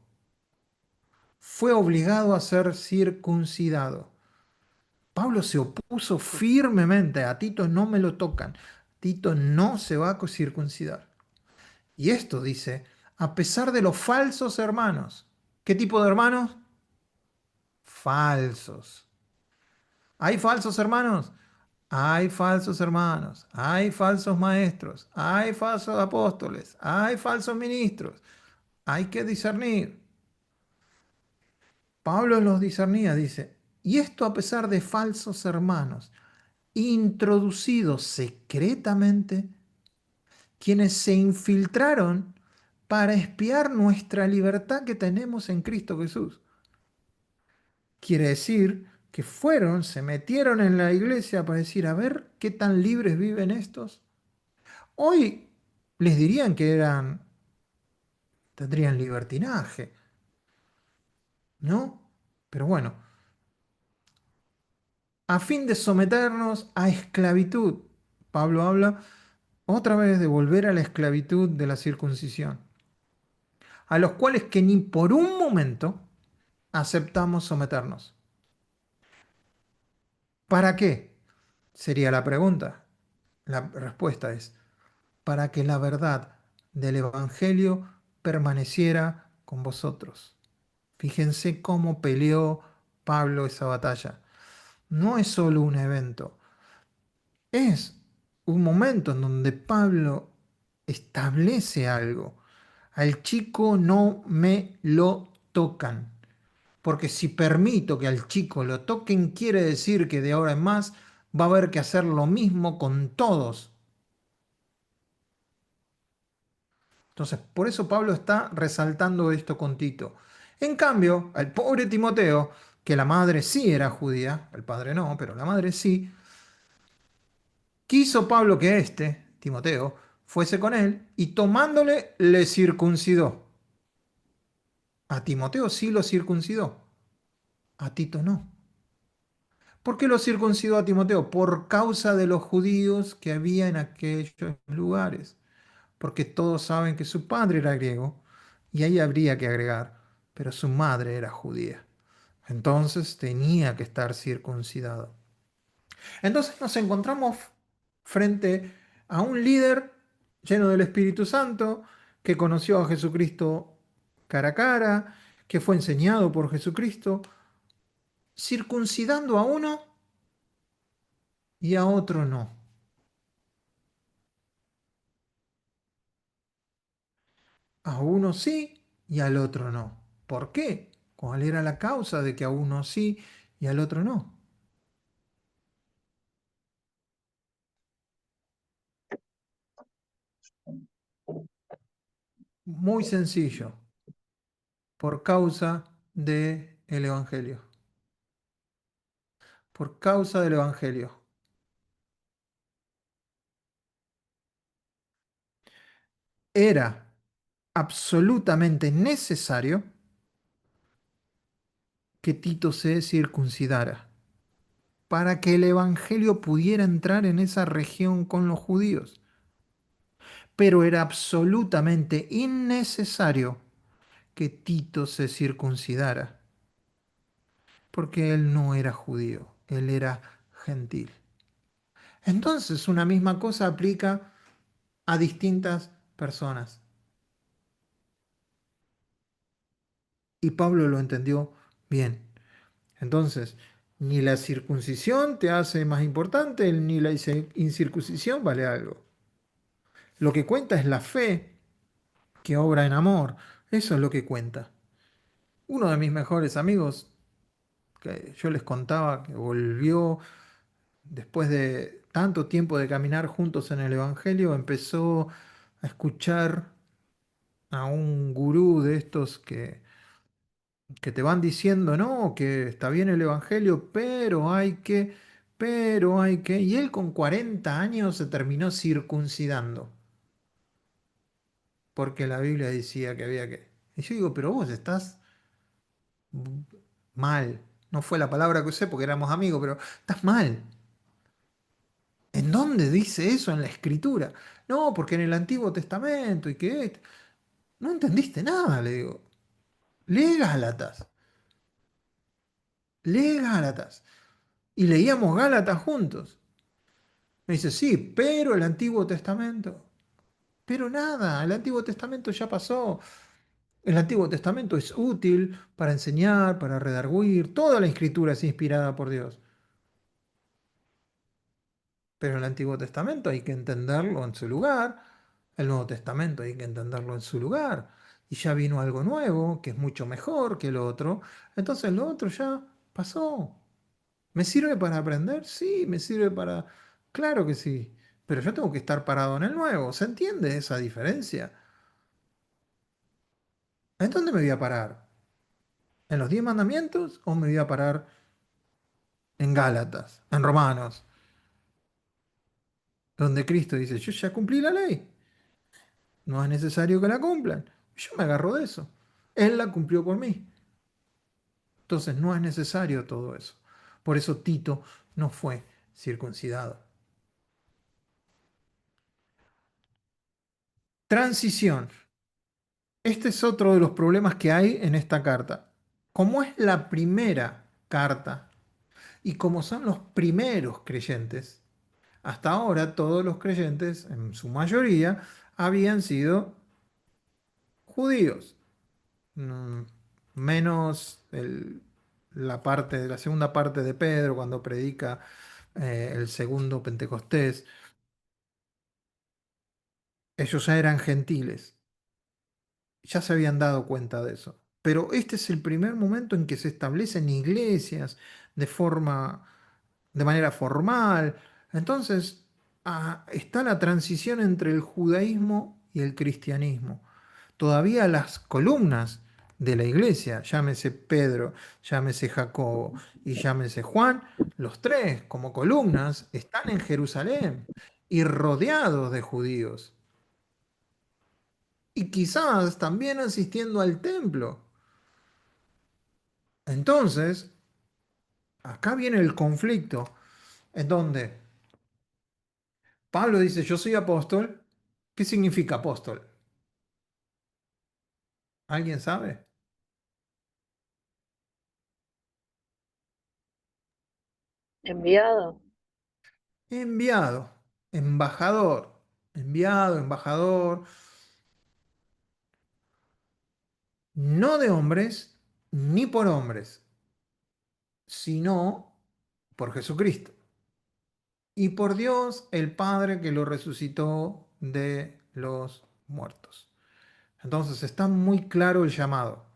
fue obligado a ser circuncidado. Pablo se opuso firmemente, a Tito no me lo tocan, Tito no se va a circuncidar. Y esto dice, a pesar de los falsos hermanos. ¿Qué tipo de hermanos? Falsos. ¿Hay falsos hermanos? Hay falsos hermanos, hay falsos maestros, hay falsos apóstoles, hay falsos ministros. Hay que discernir. Pablo los discernía, dice. Y esto a pesar de falsos hermanos, introducidos secretamente, quienes se infiltraron para espiar nuestra libertad que tenemos en Cristo Jesús. Quiere decir que fueron, se metieron en la iglesia para decir, a ver, ¿qué tan libres viven estos? Hoy les dirían que tendrían libertinaje, ¿no? Pero bueno, a fin de someternos a esclavitud. Pablo habla otra vez de volver a la esclavitud de la circuncisión, a los cuales que ni por un momento aceptamos someternos. ¿Para qué? Sería la pregunta. La respuesta es, para que la verdad del Evangelio permaneciera con vosotros. Fíjense cómo peleó Pablo esa batalla. No es solo un evento, es un momento en donde Pablo establece algo. Al chico no me lo tocan, porque si permito que al chico lo toquen, quiere decir que de ahora en más va a haber que hacer lo mismo con todos. Entonces, por eso Pablo está resaltando esto con Tito. En cambio, al pobre Timoteo, que la madre sí era judía, el padre no, pero la madre sí, quiso Pablo que Timoteo, fuese con él y tomándole le circuncidó. A Timoteo sí lo circuncidó, a Tito no. ¿Por qué lo circuncidó a Timoteo? Por causa de los judíos que había en aquellos lugares. Porque todos saben que su padre era griego, y ahí habría que agregar, pero su madre era judía. Entonces tenía que estar circuncidado. Entonces nos encontramos frente a un líder lleno del Espíritu Santo, que conoció a Jesucristo cara a cara, que fue enseñado por Jesucristo, circuncidando a uno y a otro no. A uno sí y al otro no. ¿Por qué? ¿Cuál era la causa de que a uno sí y al otro no? Muy sencillo, por causa del Evangelio. Por causa del Evangelio. Era absolutamente necesario que Tito se circuncidara para que el Evangelio pudiera entrar en esa región con los judíos. Pero era absolutamente innecesario que Tito se circuncidara, porque él no era judío, él era gentil. Entonces, una misma cosa aplica a distintas personas. Y Pablo lo entendió bien. Entonces, ni la circuncisión te hace más importante, ni la incircuncisión vale algo. Lo que cuenta es la fe que obra en amor. Eso es lo que cuenta. Uno de mis mejores amigos, que yo les contaba que volvió después de tanto tiempo de caminar juntos en el Evangelio, empezó a escuchar a un gurú de estos que te van diciendo, no, que está bien el Evangelio, y él con 40 años se terminó circuncidando, porque la Biblia decía que había que... Y yo digo, pero vos estás mal. No fue la palabra que usé porque éramos amigos, pero estás mal. ¿En dónde dice eso en la Escritura? No, porque en el Antiguo Testamento y que... No entendiste nada, le digo. Lee Gálatas. Lee Gálatas. Y leíamos Gálatas juntos. Me dice, sí, pero el Antiguo Testamento. Pero nada, el Antiguo Testamento ya pasó. El Antiguo Testamento es útil para enseñar, para redarguir. Toda la Escritura es inspirada por Dios. Pero el Antiguo Testamento hay que entenderlo en su lugar. El Nuevo Testamento hay que entenderlo en su lugar. Y ya vino algo nuevo, que es mucho mejor que lo otro. Entonces lo otro ya pasó. ¿Me sirve para aprender? Sí, me sirve para... Claro que sí, pero yo tengo que estar parado en el nuevo. ¿Se entiende esa diferencia? ¿En dónde me voy a parar? ¿En los 10 mandamientos o me voy a parar en Gálatas, en Romanos, donde Cristo dice, yo ya cumplí la ley, no es necesario que la cumplan? Yo me agarro de eso. Él la cumplió por mí. Entonces no es necesario todo eso. Por eso Tito no fue circuncidado. Transición. Este es otro de los problemas que hay en esta carta. Como es la primera carta y como son los primeros creyentes, hasta ahora todos los creyentes, en su mayoría, habían sido judíos. Mm, Menos la segunda parte de Pedro cuando predica el segundo Pentecostés. Ellos ya eran gentiles, ya se habían dado cuenta de eso. Pero este es el primer momento en que se establecen iglesias de manera formal. Entonces, está la transición entre el judaísmo y el cristianismo. Todavía las columnas de la iglesia, llámese Pedro, llámese Jacobo y llámese Juan, los tres como columnas están en Jerusalén y rodeados de judíos. Y quizás también asistiendo al templo. Entonces, acá viene el conflicto en donde Pablo dice, yo soy apóstol. ¿Qué significa apóstol? ¿Alguien sabe?
Enviado.
Enviado, embajador, enviado, embajador, no de hombres ni por hombres, sino por Jesucristo y por Dios el Padre que lo resucitó de los muertos. Entonces está muy claro el llamado.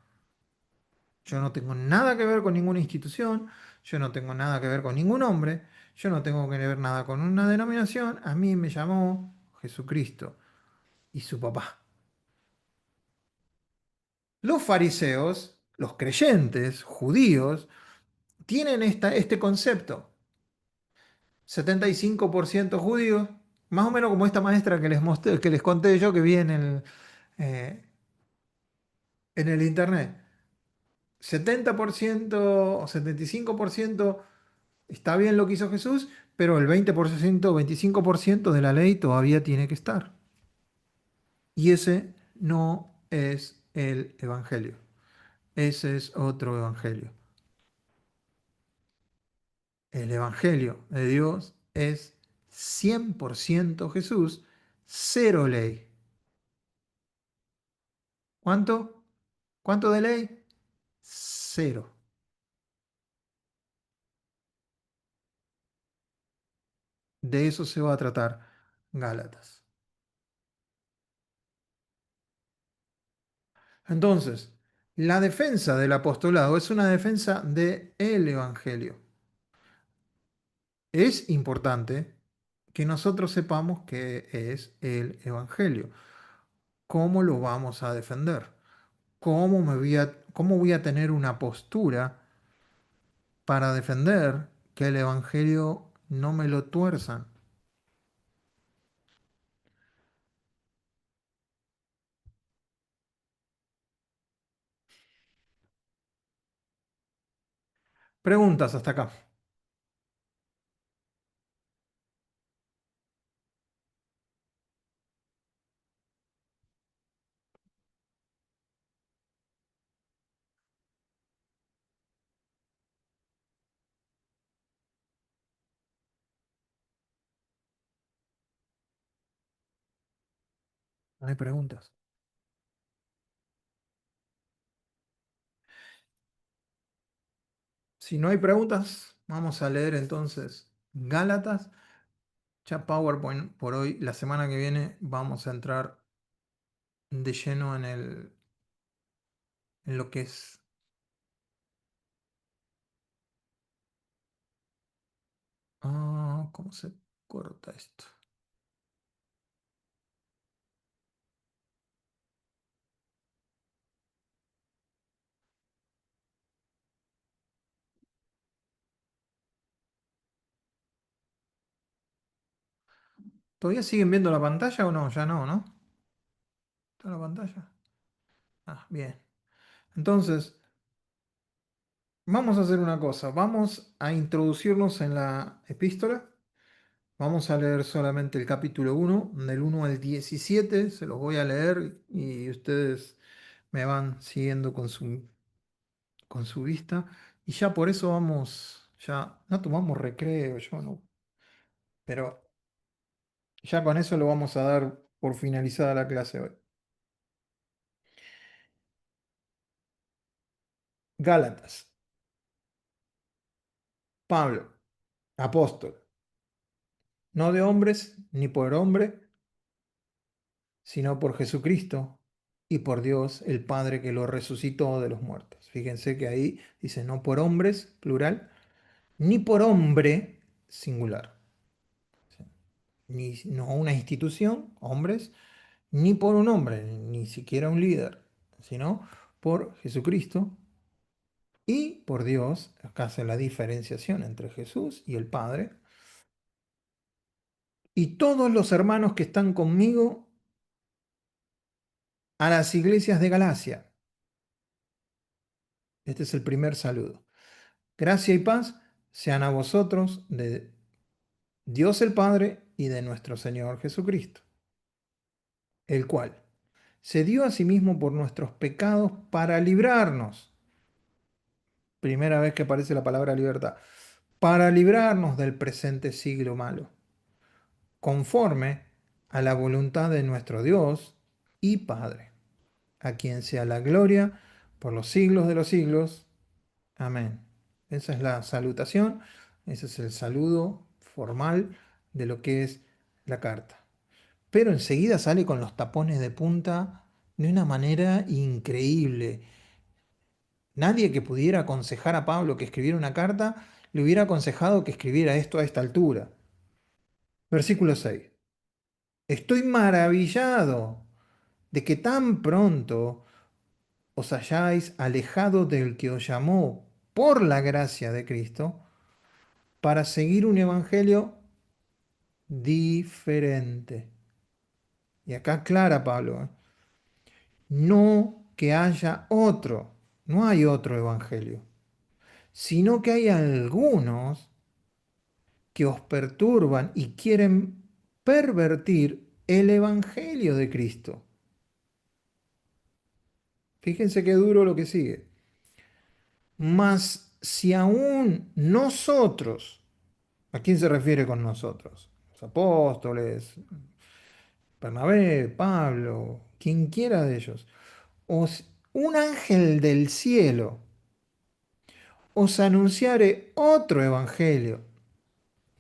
Yo no tengo nada que ver con ninguna institución, yo no tengo nada que ver con ningún hombre, yo no tengo que ver nada con una denominación. A mí me llamó Jesucristo y su papá. Los fariseos, los creyentes judíos, tienen este concepto. 75% judíos, más o menos como esta maestra que les mostré, que les conté yo que vi eh, en el internet. 70% o 75% está bien lo que hizo Jesús, pero el 20%, 25% de la ley todavía tiene que estar. Y ese no es el Evangelio. Ese es otro Evangelio. El Evangelio de Dios es 100% Jesús, cero ley. ¿Cuánto? ¿Cuánto de ley? Cero. De eso se va a tratar Gálatas. Entonces, la defensa del apostolado es una defensa del Evangelio. Es importante que nosotros sepamos qué es el Evangelio, cómo lo vamos a defender, cómo voy a tener una postura para defender que el Evangelio no me lo tuerzan. Preguntas hasta acá. ¿No hay preguntas? Si no hay preguntas, vamos a leer entonces Gálatas. Ya PowerPoint por hoy. La semana que viene vamos a entrar de lleno en lo que es cómo se corta esto. ¿Todavía siguen viendo la pantalla o no? Ya no, ¿no? ¿Está la pantalla? Ah, bien. Entonces, vamos a hacer una cosa. Vamos a introducirnos en la epístola. Vamos a leer solamente el capítulo 1, del 1 al 17. Se los voy a leer y ustedes me van siguiendo con su vista. Y ya por eso vamos, ya no tomamos recreo, yo no. Pero ya con eso lo vamos a dar por finalizada la clase hoy. Gálatas. Pablo, apóstol, no de hombres ni por hombre, sino por Jesucristo y por Dios, el Padre que lo resucitó de los muertos. Fíjense que ahí dice no por hombres, plural, ni por hombre, singular. Ni no una institución, hombres, ni por un hombre, ni siquiera un líder, sino por Jesucristo y por Dios. Acá hace la diferenciación entre Jesús y el Padre. Y todos los hermanos que están conmigo a las iglesias de Galacia. Este es el primer saludo. Gracia y paz sean a vosotros de Dios el Padre y de nuestro Señor Jesucristo, el cual se dio a sí mismo por nuestros pecados para librarnos. Primera vez que aparece la palabra libertad. Para librarnos del presente siglo malo, conforme a la voluntad de nuestro Dios y Padre, a quien sea la gloria por los siglos de los siglos. Amén. Esa es la salutación, ese es el saludo formal de lo que es la carta. Pero enseguida sale con los tapones de punta de una manera increíble. Nadie que pudiera aconsejar a Pablo que escribiera una carta le hubiera aconsejado que escribiera esto a esta altura. Versículo 6. Estoy maravillado de que tan pronto os hayáis alejado del que os llamó por la gracia de Cristo para seguir un evangelio diferente. Y acá aclara Pablo, no que haya otro, no hay otro evangelio, sino que hay algunos que os perturban y quieren pervertir el evangelio de Cristo. Fíjense qué duro lo que sigue. Mas si aún nosotros, ¿a quién se refiere con nosotros? Los apóstoles, Bernabé, Pablo, quien quiera de ellos, un ángel del cielo os anunciare otro evangelio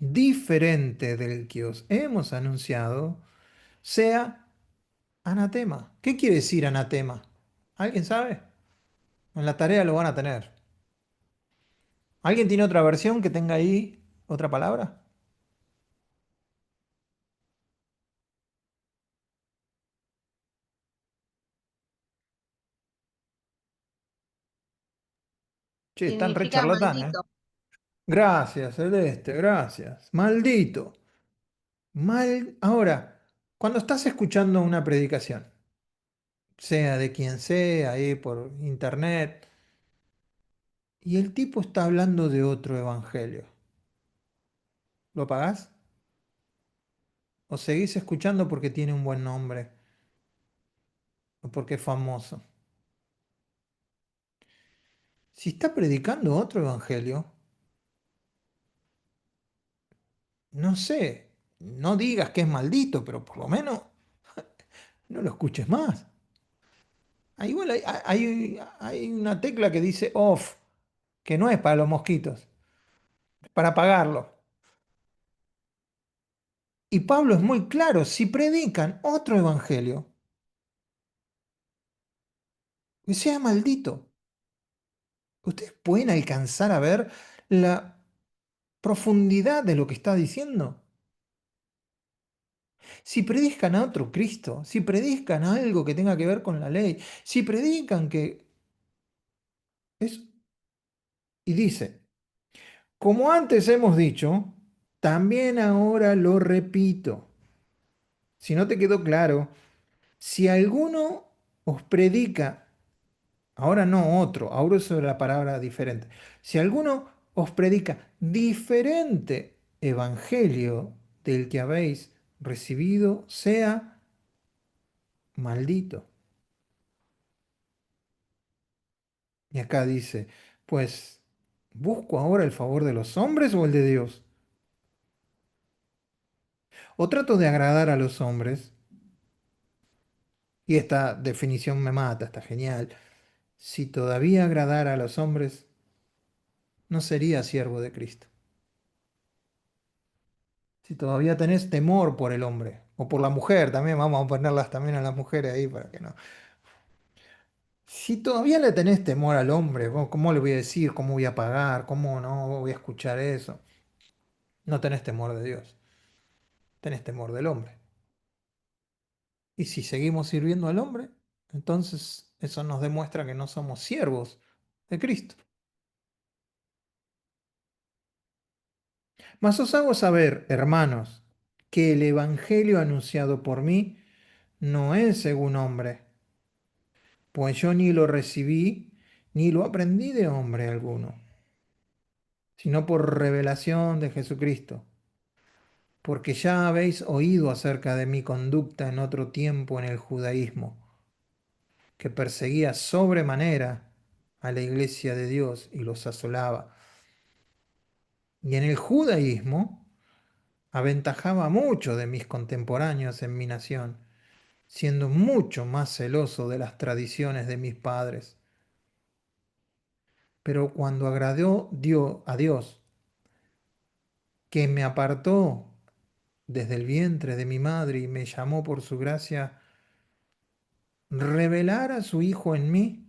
diferente del que os hemos anunciado, sea anatema. ¿Qué quiere decir anatema? ¿Alguien sabe? En la tarea lo van a tener. ¿Alguien tiene otra versión que tenga ahí otra palabra? Che, están re
Significa
charlatanes, ¿eh?
maldito.
Gracias, Celeste, gracias. Maldito. Ahora, cuando estás escuchando una predicación, sea de quien sea, ahí por internet, y el tipo está hablando de otro evangelio, ¿lo pagás? ¿O seguís escuchando porque tiene un buen nombre? ¿O porque es famoso? Si está predicando otro evangelio, no sé, no digas que es maldito, pero por lo menos no lo escuches más. Igual hay una tecla que dice off, que no es para los mosquitos, es para apagarlo. Y Pablo es muy claro, si predican otro evangelio, que sea maldito. Ustedes pueden alcanzar a ver la profundidad de lo que está diciendo? Si predican a otro Cristo, si predican algo que tenga que ver con la ley, si predican que es... Y dice, como antes hemos dicho, también ahora lo repito. Si no te quedó claro, si alguno os predica, ahora no otro, ahora es sobre la palabra diferente. Si alguno os predica diferente evangelio del que habéis recibido, sea maldito. Y acá dice, pues, ¿busco ahora el favor de los hombres o el de Dios? ¿O trato de agradar a los hombres? Y esta definición me mata, está genial. Si todavía agradara a los hombres, no sería siervo de Cristo. Si todavía tenés temor por el hombre, o por la mujer, también vamos a ponerlas también a las mujeres ahí para que no. Si todavía le tenés temor al hombre, ¿cómo le voy a decir? ¿Cómo voy a pagar? ¿Cómo no voy a escuchar eso? No tenés temor de Dios, tenés temor del hombre. Y si seguimos sirviendo al hombre, entonces eso nos demuestra que no somos siervos de Cristo. Mas os hago saber, hermanos, que el evangelio anunciado por mí no es según hombre, pues yo ni lo recibí ni lo aprendí de hombre alguno, sino por revelación de Jesucristo, porque ya habéis oído acerca de mi conducta en otro tiempo en el judaísmo, que perseguía sobremanera a la iglesia de Dios y los asolaba. Y en el judaísmo aventajaba mucho de mis contemporáneos en mi nación, siendo mucho más celoso de las tradiciones de mis padres. Pero cuando agradó a Dios, que me apartó desde el vientre de mi madre y me llamó por su gracia, revelar a su Hijo en mí,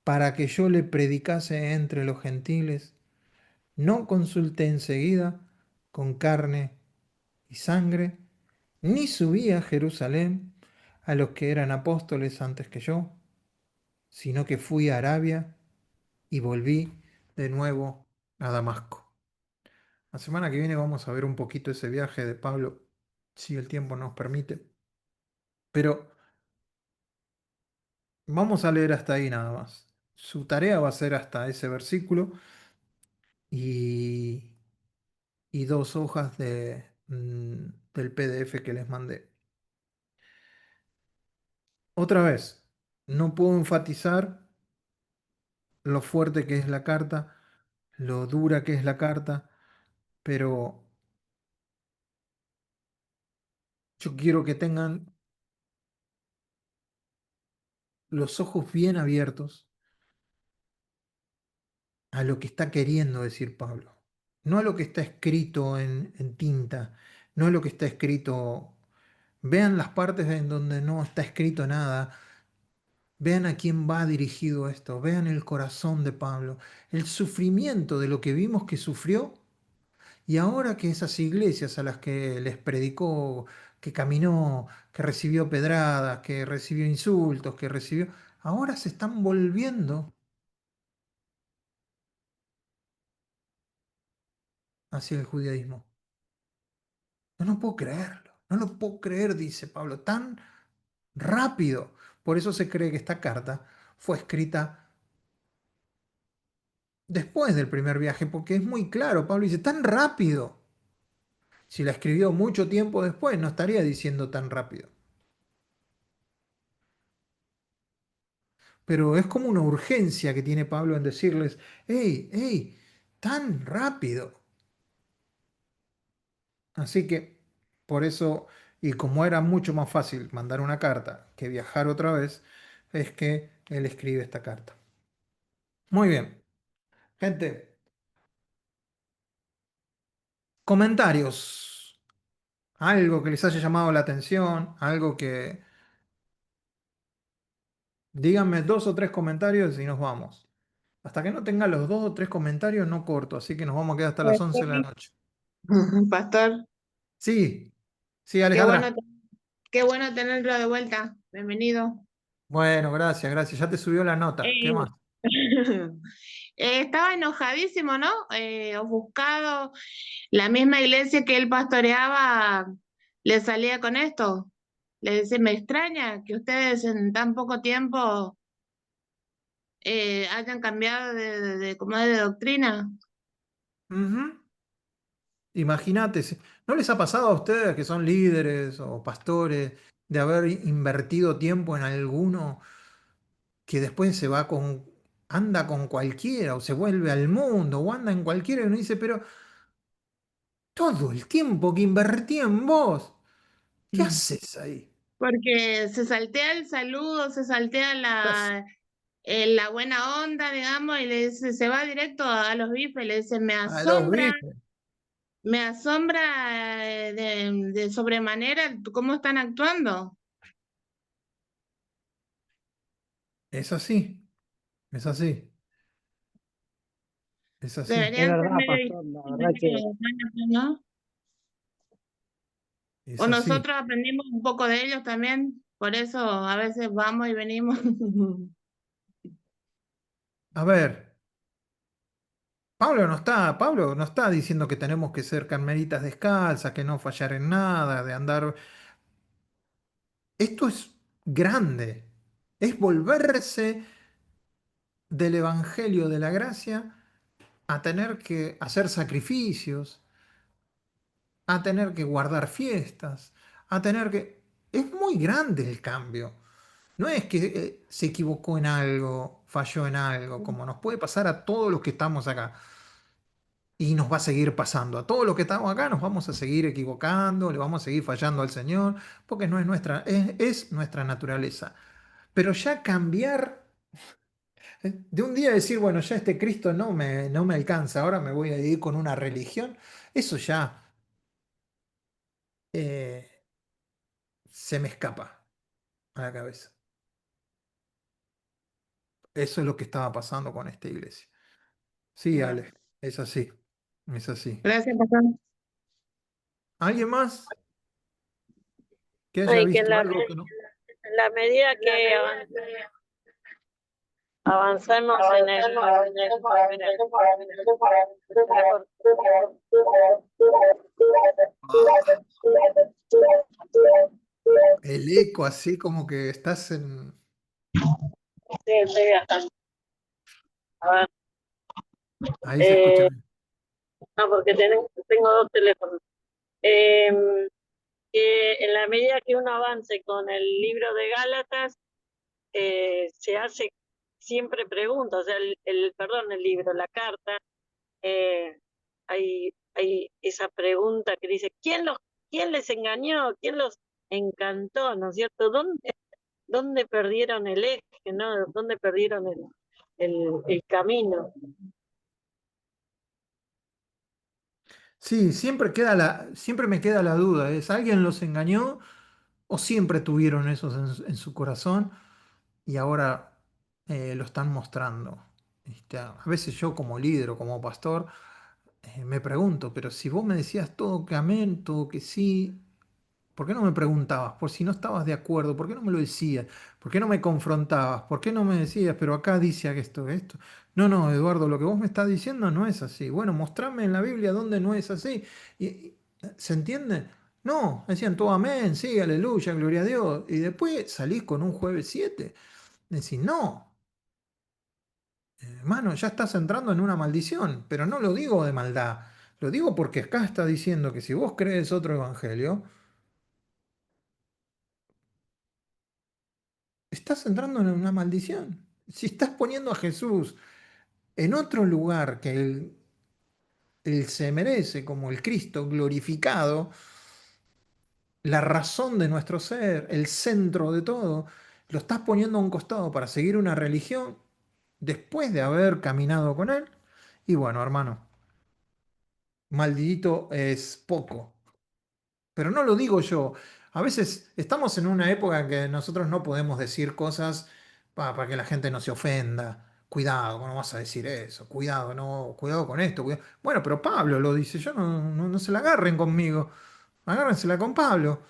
para que yo le predicase entre los gentiles, no consulté enseguida con carne y sangre, ni subí a Jerusalén a los que eran apóstoles antes que yo, sino que fui a Arabia y volví de nuevo a Damasco. La semana que viene vamos a ver un poquito ese viaje de Pablo, si el tiempo nos permite. Pero vamos a leer hasta ahí nada más. Su tarea va a ser hasta ese versículo y, y 2 hojas del PDF que les mandé. Otra vez, no puedo enfatizar lo fuerte que es la carta, lo dura que es la carta, pero yo quiero que tengan los ojos bien abiertos a lo que está queriendo decir Pablo, no a lo que está escrito en tinta, no a lo que está escrito. Vean las partes en donde no está escrito nada, vean a quién va dirigido esto, vean el corazón de Pablo, el sufrimiento de lo que vimos que sufrió. Y ahora que esas iglesias a las que les predicó, que caminó, que recibió pedradas, que recibió insultos, que recibió, ahora se están volviendo hacia el judaísmo. No lo puedo creerlo, no lo puedo creer, dice Pablo, tan rápido. Por eso se cree que esta carta fue escrita después del primer viaje, porque es muy claro, Pablo dice, tan rápido. Si la escribió mucho tiempo después, no estaría diciendo tan rápido. Pero es como una urgencia que tiene Pablo en decirles, hey, hey, tan rápido. Así que, por eso, y como era mucho más fácil mandar una carta que viajar otra vez, es que él escribe esta carta. Muy bien, gente, comentarios, algo que les haya llamado la atención, algo que... Díganme 2 o 3 comentarios y nos vamos. Hasta que no tenga los 2 o 3 comentarios, no corto, así que nos vamos a quedar hasta las 11 de la noche.
Pastor,
Sí, sí,
qué bueno,
Alejandra.
qué bueno tenerlo de vuelta. Bienvenido.
Bueno, gracias, gracias. Ya te subió la nota. ¿Qué
Eh,
más?
Estaba enojadísimo, ¿no? Ofuscado. La misma iglesia que él pastoreaba le salía con esto. Le decía, me extraña que ustedes en tan poco tiempo hayan cambiado como de doctrina.
Ujú. Imagínate, ¿no les ha pasado a ustedes que son líderes o pastores de haber invertido tiempo en alguno que después anda con cualquiera o se vuelve al mundo o anda en cualquiera y uno dice, pero todo el tiempo que invertí en vos, ¿qué
Mm.
haces ahí?
Porque se saltea el saludo, se saltea
Estás
la buena onda, digamos, y le dice, se va directo a los bifes, le dice,
a los bifes.
me asombra de sobremanera cómo están actuando.
Es así, es así, es así,
Es
Deberían ser
verdad,
medio
pastor, la verdad que
humanos, ¿no?
es
O
así.
nosotros aprendimos un poco de ellos también, por eso a veces vamos y venimos.
A ver, Pablo no está diciendo que tenemos que ser carmelitas descalzas, que no fallar en nada, de andar. Esto es grande, es volverse del Evangelio de la Gracia a tener que hacer sacrificios, a tener que guardar fiestas, a tener que. Es muy grande el cambio. No es que se equivocó en algo, falló en algo, como nos puede pasar a todos los que estamos acá. Y nos va a seguir pasando. A todos los que estamos acá nos vamos a seguir equivocando, le vamos a seguir fallando al Señor, porque no es nuestra, es nuestra naturaleza. Pero ya cambiar, de un día decir, bueno, ya este Cristo no me alcanza, ahora me voy a ir con una religión, eso ya eh, se me escapa a la cabeza. Eso es lo que estaba pasando con esta iglesia. Sí, Ale, es así, es así.
Gracias, pastor.
¿Alguien más que
No,
haya
y que
visto algo que no?
en la medida que avanzamos en
Ah, el eco, así como que estás en.
Sí, estoy viajando. A ver,
Ahí se escucha bien.
no, porque tengo 2 teléfonos. Que en la medida que uno avance con el libro de Gálatas, se hace siempre preguntas, o sea, perdón, el libro, la carta, hay esa pregunta que dice, quién les engañó? ¿Quién los encantó? ¿No es cierto? ¿Dónde perdieron el eje? ¿No? ¿Dónde perdieron el camino?
Sí, siempre me queda la duda, ¿es alguien los engañó o siempre tuvieron eso en su corazón y ahora lo están mostrando? A veces yo como líder o como pastor me pregunto, pero si vos me decías todo que amén, todo que sí, ¿por qué no me preguntabas? Por si no estabas de acuerdo, ¿por qué no me lo decías? ¿Por qué no me confrontabas? ¿Por qué no me decías, pero acá dice esto? No, no, Eduardo, lo que vos me estás diciendo no es así. Bueno, mostrame en la Biblia dónde no es así. ¿Se entiende? No, decían todo amén, sí, aleluya, gloria a Dios. Y después salís con un jueves 7. Decís, no, hermano, ya estás entrando en una maldición, pero no lo digo de maldad. Lo digo porque acá está diciendo que si vos crees otro evangelio, estás entrando en una maldición. Si estás poniendo a Jesús en otro lugar que él se merece, como el Cristo glorificado, la razón de nuestro ser, el centro de todo, lo estás poniendo a un costado para seguir una religión después de haber caminado con él. Y bueno, hermano, maldito es poco. Pero no lo digo yo. A veces estamos en una época en que nosotros no podemos decir cosas para que la gente no se ofenda. cuidado, ¿cómo no vas a decir eso? Cuidado, no, cuidado con esto. Bueno, pero Pablo lo dice, yo no se la agarren conmigo, agárrensela con Pablo.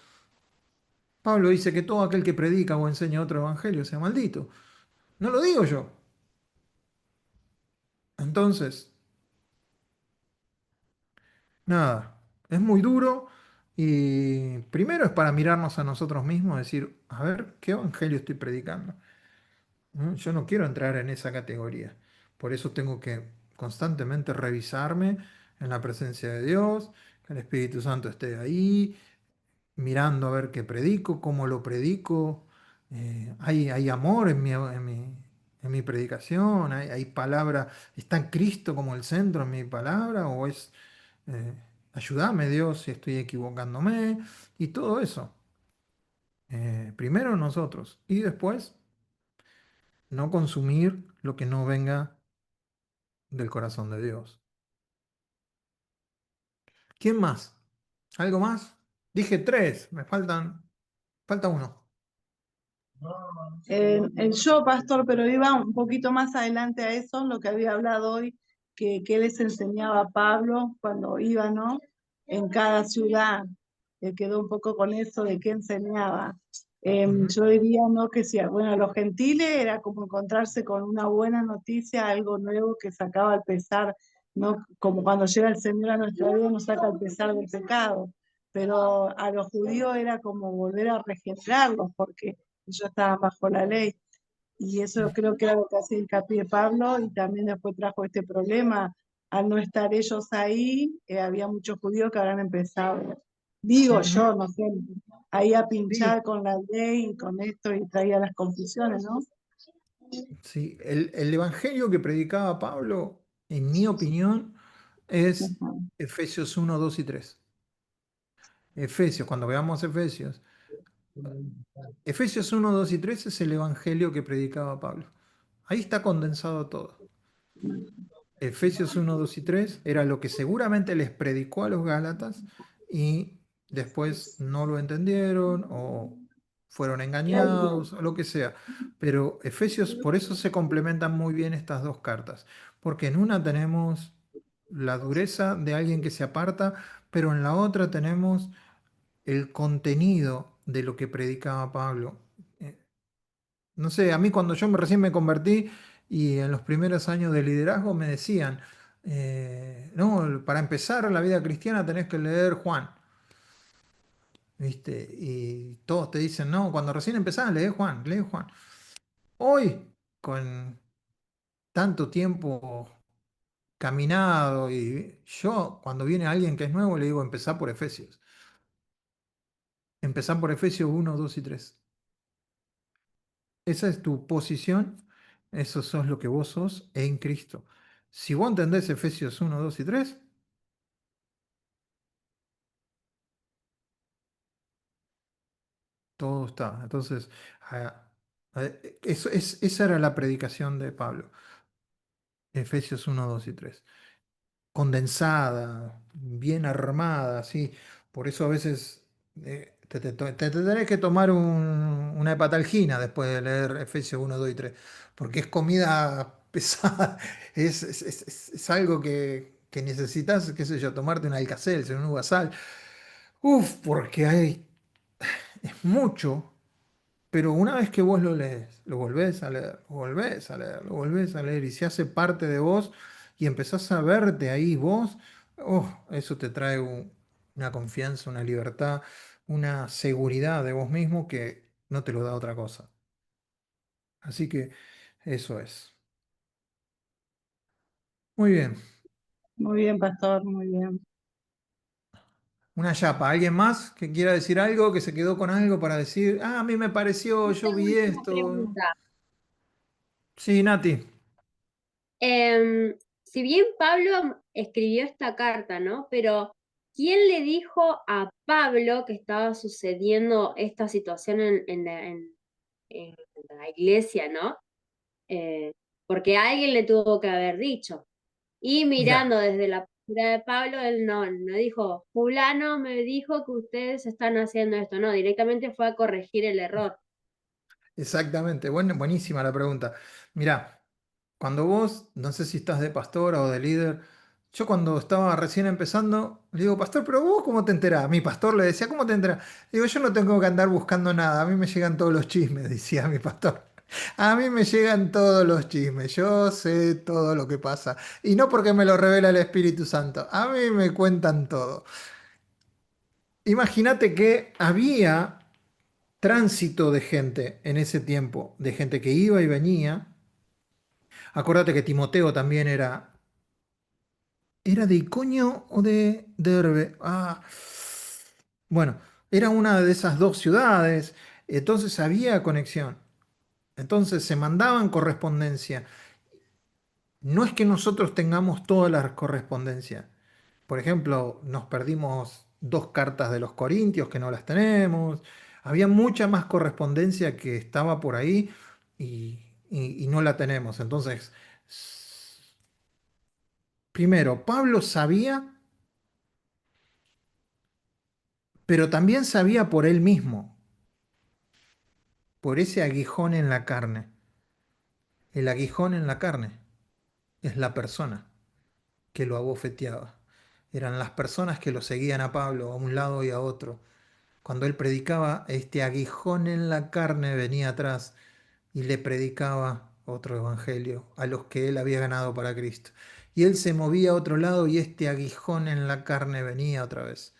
Pablo dice que todo aquel que predica o enseña otro evangelio sea maldito. No lo digo yo. Entonces, nada, es muy duro y primero es para mirarnos a nosotros mismos, decir, a ver, ¿qué evangelio estoy predicando? ¿No? Yo no quiero entrar en esa categoría. Por eso tengo que constantemente revisarme en la presencia de Dios, que el Espíritu Santo esté ahí, mirando a ver qué predico, cómo lo predico. Hay amor en mi predicación, hay palabra, ¿está Cristo como el centro en mi palabra? ¿O es, eh, ayúdame Dios si estoy equivocándome? Y todo eso. Primero nosotros y después no consumir lo que no venga del corazón de Dios. ¿Quién más? ¿Algo más? Dije tres, falta uno.
Yo, pastor, pero iba un poquito más adelante a eso, lo que había hablado hoy, que les enseñaba a Pablo cuando iba, ¿no? En cada ciudad, quedó un poco con eso de qué enseñaba.
Ujú.
Yo diría, ¿no? Que sí, bueno, a los gentiles era como encontrarse con una buena noticia, algo nuevo que sacaba al pesar, ¿no? Como cuando llega el Señor a nuestra vida nos saca el pesar del pecado. Pero a los judíos era como volver a regenerarlos, porque ellos estaban bajo la ley. Y eso creo que era lo que hacía hincapié Pablo, y también después trajo este problema. Al no estar ellos ahí, había muchos judíos que habrán empezado, digo
Ujú.
yo, no sé, ahí a
Sí,
pinchar con la ley y con esto y traía las confusiones, ¿no?
sí. El evangelio que predicaba Pablo, en mi opinión, es
Ujú.
Efesios 1, 2 y 3. Efesios, cuando veamos Efesios 1, 2 y 3 es el evangelio que predicaba Pablo. Ahí está condensado todo. Efesios 1, 2 y 3 era lo que seguramente les predicó a los Gálatas y después no lo entendieron o fueron engañados o lo que sea. Pero Efesios, por eso se complementan muy bien estas dos cartas, porque en una tenemos la dureza de alguien que se aparta, pero en la otra tenemos el contenido de lo que predicaba Pablo. Eh, no sé, a mí cuando yo recién me convertí y en los primeros años de liderazgo me decían, no, para empezar la vida cristiana tenés que leer Juan, ¿viste? Y todos te dicen, no, cuando recién empezás, lee Juan, lee Juan. Hoy, con tanto tiempo caminado y yo, cuando viene alguien que es nuevo, le digo, empezá por Efesios. Empezá por Efesios 1, 2 y 3. Esa es tu posición, eso sos lo que vos sos en Cristo. Si vos entendés Efesios 1, 2 y 3, todo está. Entonces, ah, esa era la predicación de Pablo. Efesios 1, 2 y 3. Condensada, bien armada, así. Por eso a veces te tenés que tomar una hepatalgina después de leer Efesios 1, 2 y 3, porque es comida pesada, es algo que necesitas, qué sé yo, tomarte un Alka-Seltzer, un Uvasal. Uf, porque es mucho. Pero una vez que vos lo lees, lo volvés a leer, lo volvés a leer, lo volvés a leer y se hace parte de vos y empezás a verte ahí vos, oh, eso te trae una confianza, una libertad, una seguridad de vos mismo que no te lo da otra cosa. Así que eso es. Muy bien.
Muy bien, pastor, muy bien.
Una chapa. ¿Alguien más que quiera decir algo, que se quedó con algo para decir, ah, a mí me pareció, yo
Una
vi
última
esto?
pregunta.
Sí, Nati.
Si bien Pablo escribió esta carta, ¿no? Pero ¿quién le dijo a Pablo que estaba sucediendo esta situación en la iglesia, ¿no? Porque alguien le tuvo que haber dicho. Y
Mirá.
mirando desde la postura de Pablo, él no dijo, fulano me dijo que ustedes están haciendo esto, no, directamente fue a corregir el error.
Exactamente, buenísima la pregunta. Mirá, cuando vos, no sé si estás de pastora o de líder, yo cuando estaba recién empezando, le digo, pastor, pero vos ¿cómo te enterás? Mi pastor le decía, ¿cómo te enterás? Digo, yo no tengo que andar buscando nada, a mí me llegan todos los chismes, decía mi pastor. A mí me llegan todos los chismes, yo sé todo lo que pasa. Y no porque me lo revela el Espíritu Santo, a mí me cuentan todo. Imagínate que había tránsito de gente en ese tiempo, de gente que iba y venía. Acuérdate que Timoteo también ¿era de Iconio o de Derbe? Bueno, era una de esas dos ciudades, entonces había conexión. Entonces se mandaban correspondencia. No es que nosotros tengamos todas las correspondencias. Por ejemplo, nos perdimos dos cartas de los Corintios que no las tenemos. Había mucha más correspondencia que estaba por ahí y no la tenemos. Entonces, primero, Pablo sabía, pero también sabía por él mismo, por ese aguijón en la carne. El aguijón en la carne es la persona que lo abofeteaba. Eran las personas que lo seguían a Pablo a un lado y a otro. Cuando él predicaba, este aguijón en la carne venía atrás y le predicaba otro evangelio a los que él había ganado para Cristo. Y él se movía a otro lado y este aguijón en la carne venía otra vez.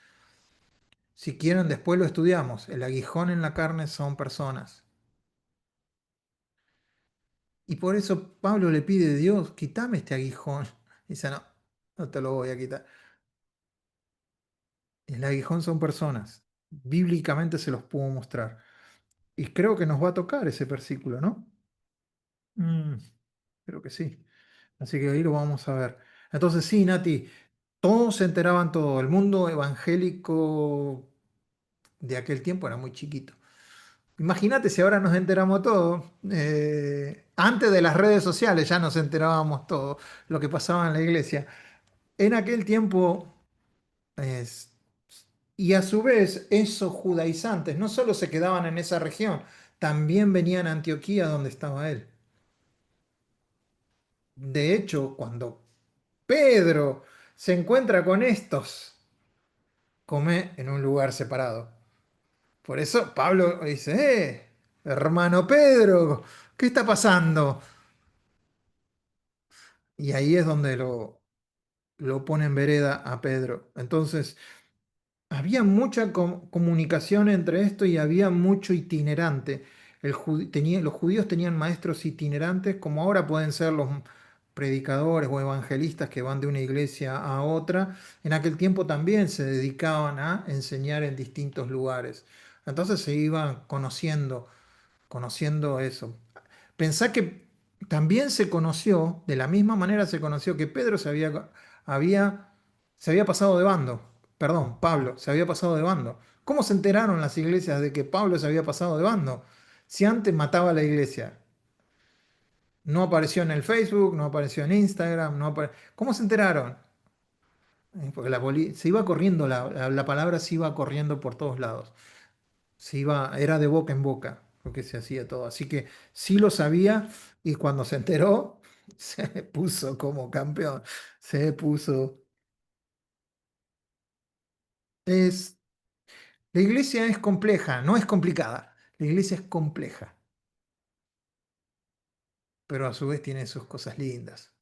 Si quieren, después lo estudiamos. El aguijón en la carne son personas. Y por eso Pablo le pide a Dios, quítame este aguijón. Dice, no, no te lo voy a quitar. El aguijón son personas. Bíblicamente se los puedo mostrar. Y creo que nos va a tocar ese versículo, ¿no? Mm, creo que sí. Así que ahí lo vamos a ver. Entonces sí, Nati, todos se enteraban todo. El mundo evangélico de aquel tiempo era muy chiquito. Imagínate si ahora nos enteramos todo. Antes de las redes sociales ya nos enterábamos todo lo que pasaba en la iglesia. En aquel tiempo, es- y a su vez, esos judaizantes no solo se quedaban en esa región, también venían a Antioquía donde estaba él. De hecho, cuando Pedro se encuentra con estos, come en un lugar separado. Por eso Pablo dice, hermano Pedro, ¿qué está pasando? Y ahí es donde lo pone en vereda a Pedro. Entonces, había mucha comunicación entre esto y había mucho itinerante. Los judíos tenían maestros itinerantes, como ahora pueden ser los predicadores o evangelistas que van de una iglesia a otra. En aquel tiempo también se dedicaban a enseñar en distintos lugares. Entonces se iban conociendo eso. Pensá que también se conoció, de la misma manera se conoció que Pedro se había pasado de bando. Perdón, Pablo se había pasado de bando. ¿Cómo se enteraron las iglesias de que Pablo se había pasado de bando? Si antes mataba a la iglesia. No apareció en el Facebook, no apareció en Instagram, ¿cómo se enteraron? Porque se iba corriendo, la palabra se iba corriendo por todos lados. Era de boca en boca lo que se hacía todo. Así que sí lo sabía y cuando se enteró, se puso como campeón. Se puso. Es, la iglesia es compleja, no es complicada. La iglesia es compleja, pero a su vez tiene sus cosas lindas.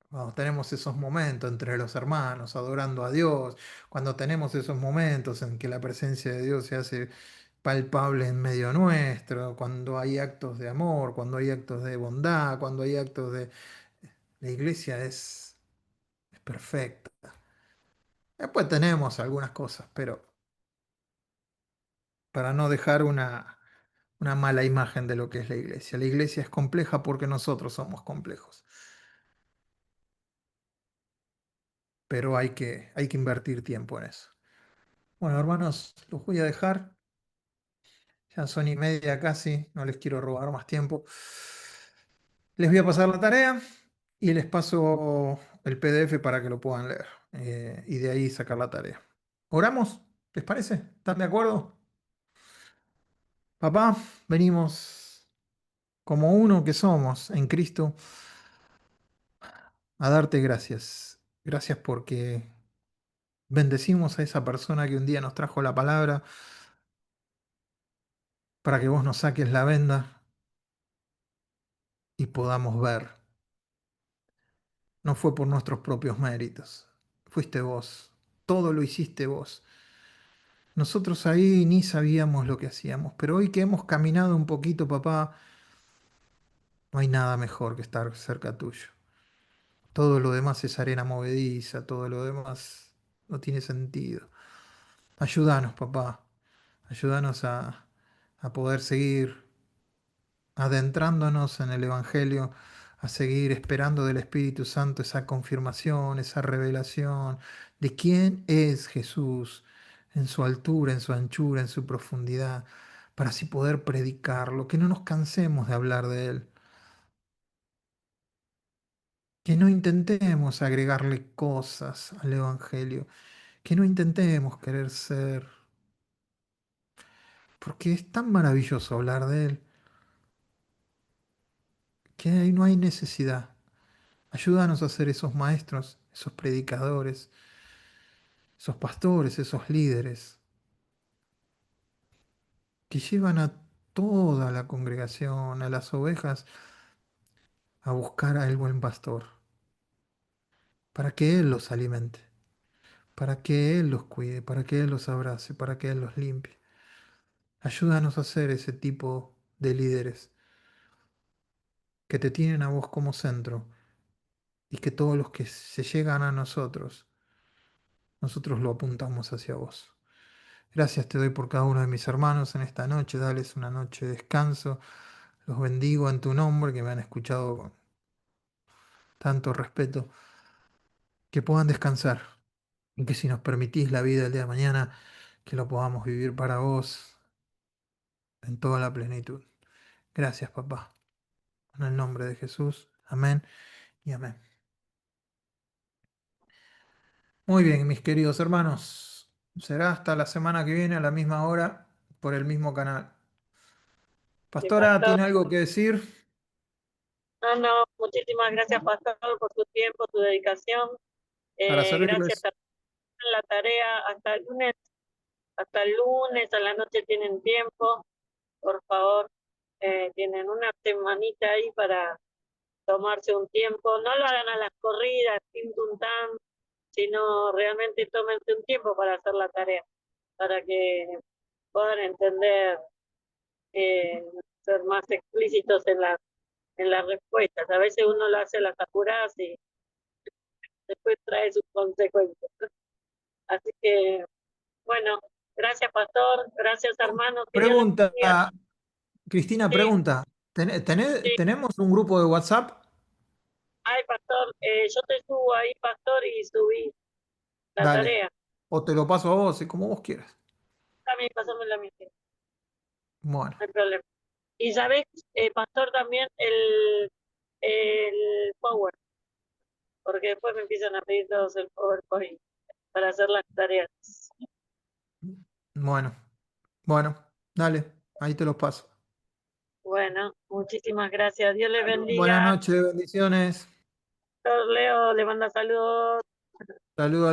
Cuando tenemos esos momentos entre los hermanos, adorando a Dios, cuando tenemos esos momentos en que la presencia de Dios se hace palpable en medio nuestro, cuando hay actos de amor, cuando hay actos de bondad, cuando hay actos de... La iglesia es perfecta. Después tenemos algunas cosas, pero para no dejar una mala imagen de lo que es la iglesia. La iglesia es compleja porque nosotros somos complejos, pero hay que invertir tiempo en eso. Bueno, hermanos, los voy a dejar. Ya son y media casi, no les quiero robar más tiempo. Les voy a pasar la tarea y les paso el PDF para que lo puedan leer y de ahí sacar la tarea. ¿Oramos? ¿Les parece? ¿Están de acuerdo? Papá, venimos como uno que somos en Cristo, a darte gracias. Gracias porque bendecimos a esa persona que un día nos trajo la palabra para que vos nos saques la venda y podamos ver. No fue por nuestros propios méritos, fuiste vos, todo lo hiciste vos. Nosotros ahí ni sabíamos lo que hacíamos, pero hoy que hemos caminado un poquito, papá, no hay nada mejor que estar cerca tuyo. Todo lo demás es arena movediza, todo lo demás no tiene sentido. Ayúdanos, papá, ayúdanos a poder seguir adentrándonos en el Evangelio, a seguir esperando del Espíritu Santo esa confirmación, esa revelación de quién es Jesús en su altura, en su anchura, en su profundidad, para así poder predicarlo, que no nos cansemos de hablar de Él, que no intentemos agregarle cosas al Evangelio, que no intentemos querer ser, porque es tan maravilloso hablar de Él, que ahí no hay necesidad. Ayúdanos a ser esos maestros, esos predicadores, esos pastores, esos líderes que llevan a toda la congregación, a las ovejas, a buscar al buen pastor, para que Él los alimente, para que Él los cuide, para que Él los abrace, para que Él los limpie. Ayúdanos a ser ese tipo de líderes que te tienen a vos como centro y que todos los que se llegan a nosotros, nosotros lo apuntamos hacia vos. Gracias te doy por cada uno de mis hermanos en esta noche. Dales una noche de descanso. Los bendigo en tu nombre, que me han escuchado con tanto respeto. Que puedan descansar. Y que si nos permitís la vida el día de mañana, que lo podamos vivir para vos en toda la plenitud. Gracias, papá. En el nombre de Jesús. Amén y amén. Muy bien, mis queridos hermanos. Será hasta la semana que viene a la misma hora por el mismo canal.
Sí,
Pastora,
pastor.
¿tiene algo que decir?
No, muchísimas gracias, pastor, por tu tiempo, tu dedicación.
Para
Gracias
servirles.
por la tarea. Hasta el lunes a la noche tienen tiempo, por favor. Tienen una semanita ahí para tomarse un tiempo. No lo hagan a las corridas, sin tan, sino realmente tómense un tiempo para hacer la tarea, para que puedan entender, ser más explícitos en las respuestas. A veces uno lo hace a las apuradas y después trae sus consecuencias. Así que, bueno, gracias, pastor, gracias, hermanos, que Dios les
Pregunta,
bendiga.
Cristina,
Sí,
pregunta.
sí.
¿Tenemos un grupo de WhatsApp?
Ay, pastor, yo te subo ahí, pastor, y subí la
Dale.
tarea.
O te lo paso a vos, como vos quieras.
También pasame la mía, no
Bueno,
hay problema. Y sabes, pastor, también el Power, porque después me empiezan a pedir todos el PowerPoint para hacer las tareas.
bueno, bueno, dale, ahí te los paso.
Bueno, muchísimas gracias. Dios le
Buenas
bendiga.
noches, bendiciones.
Leo le manda saludos.
Saludos.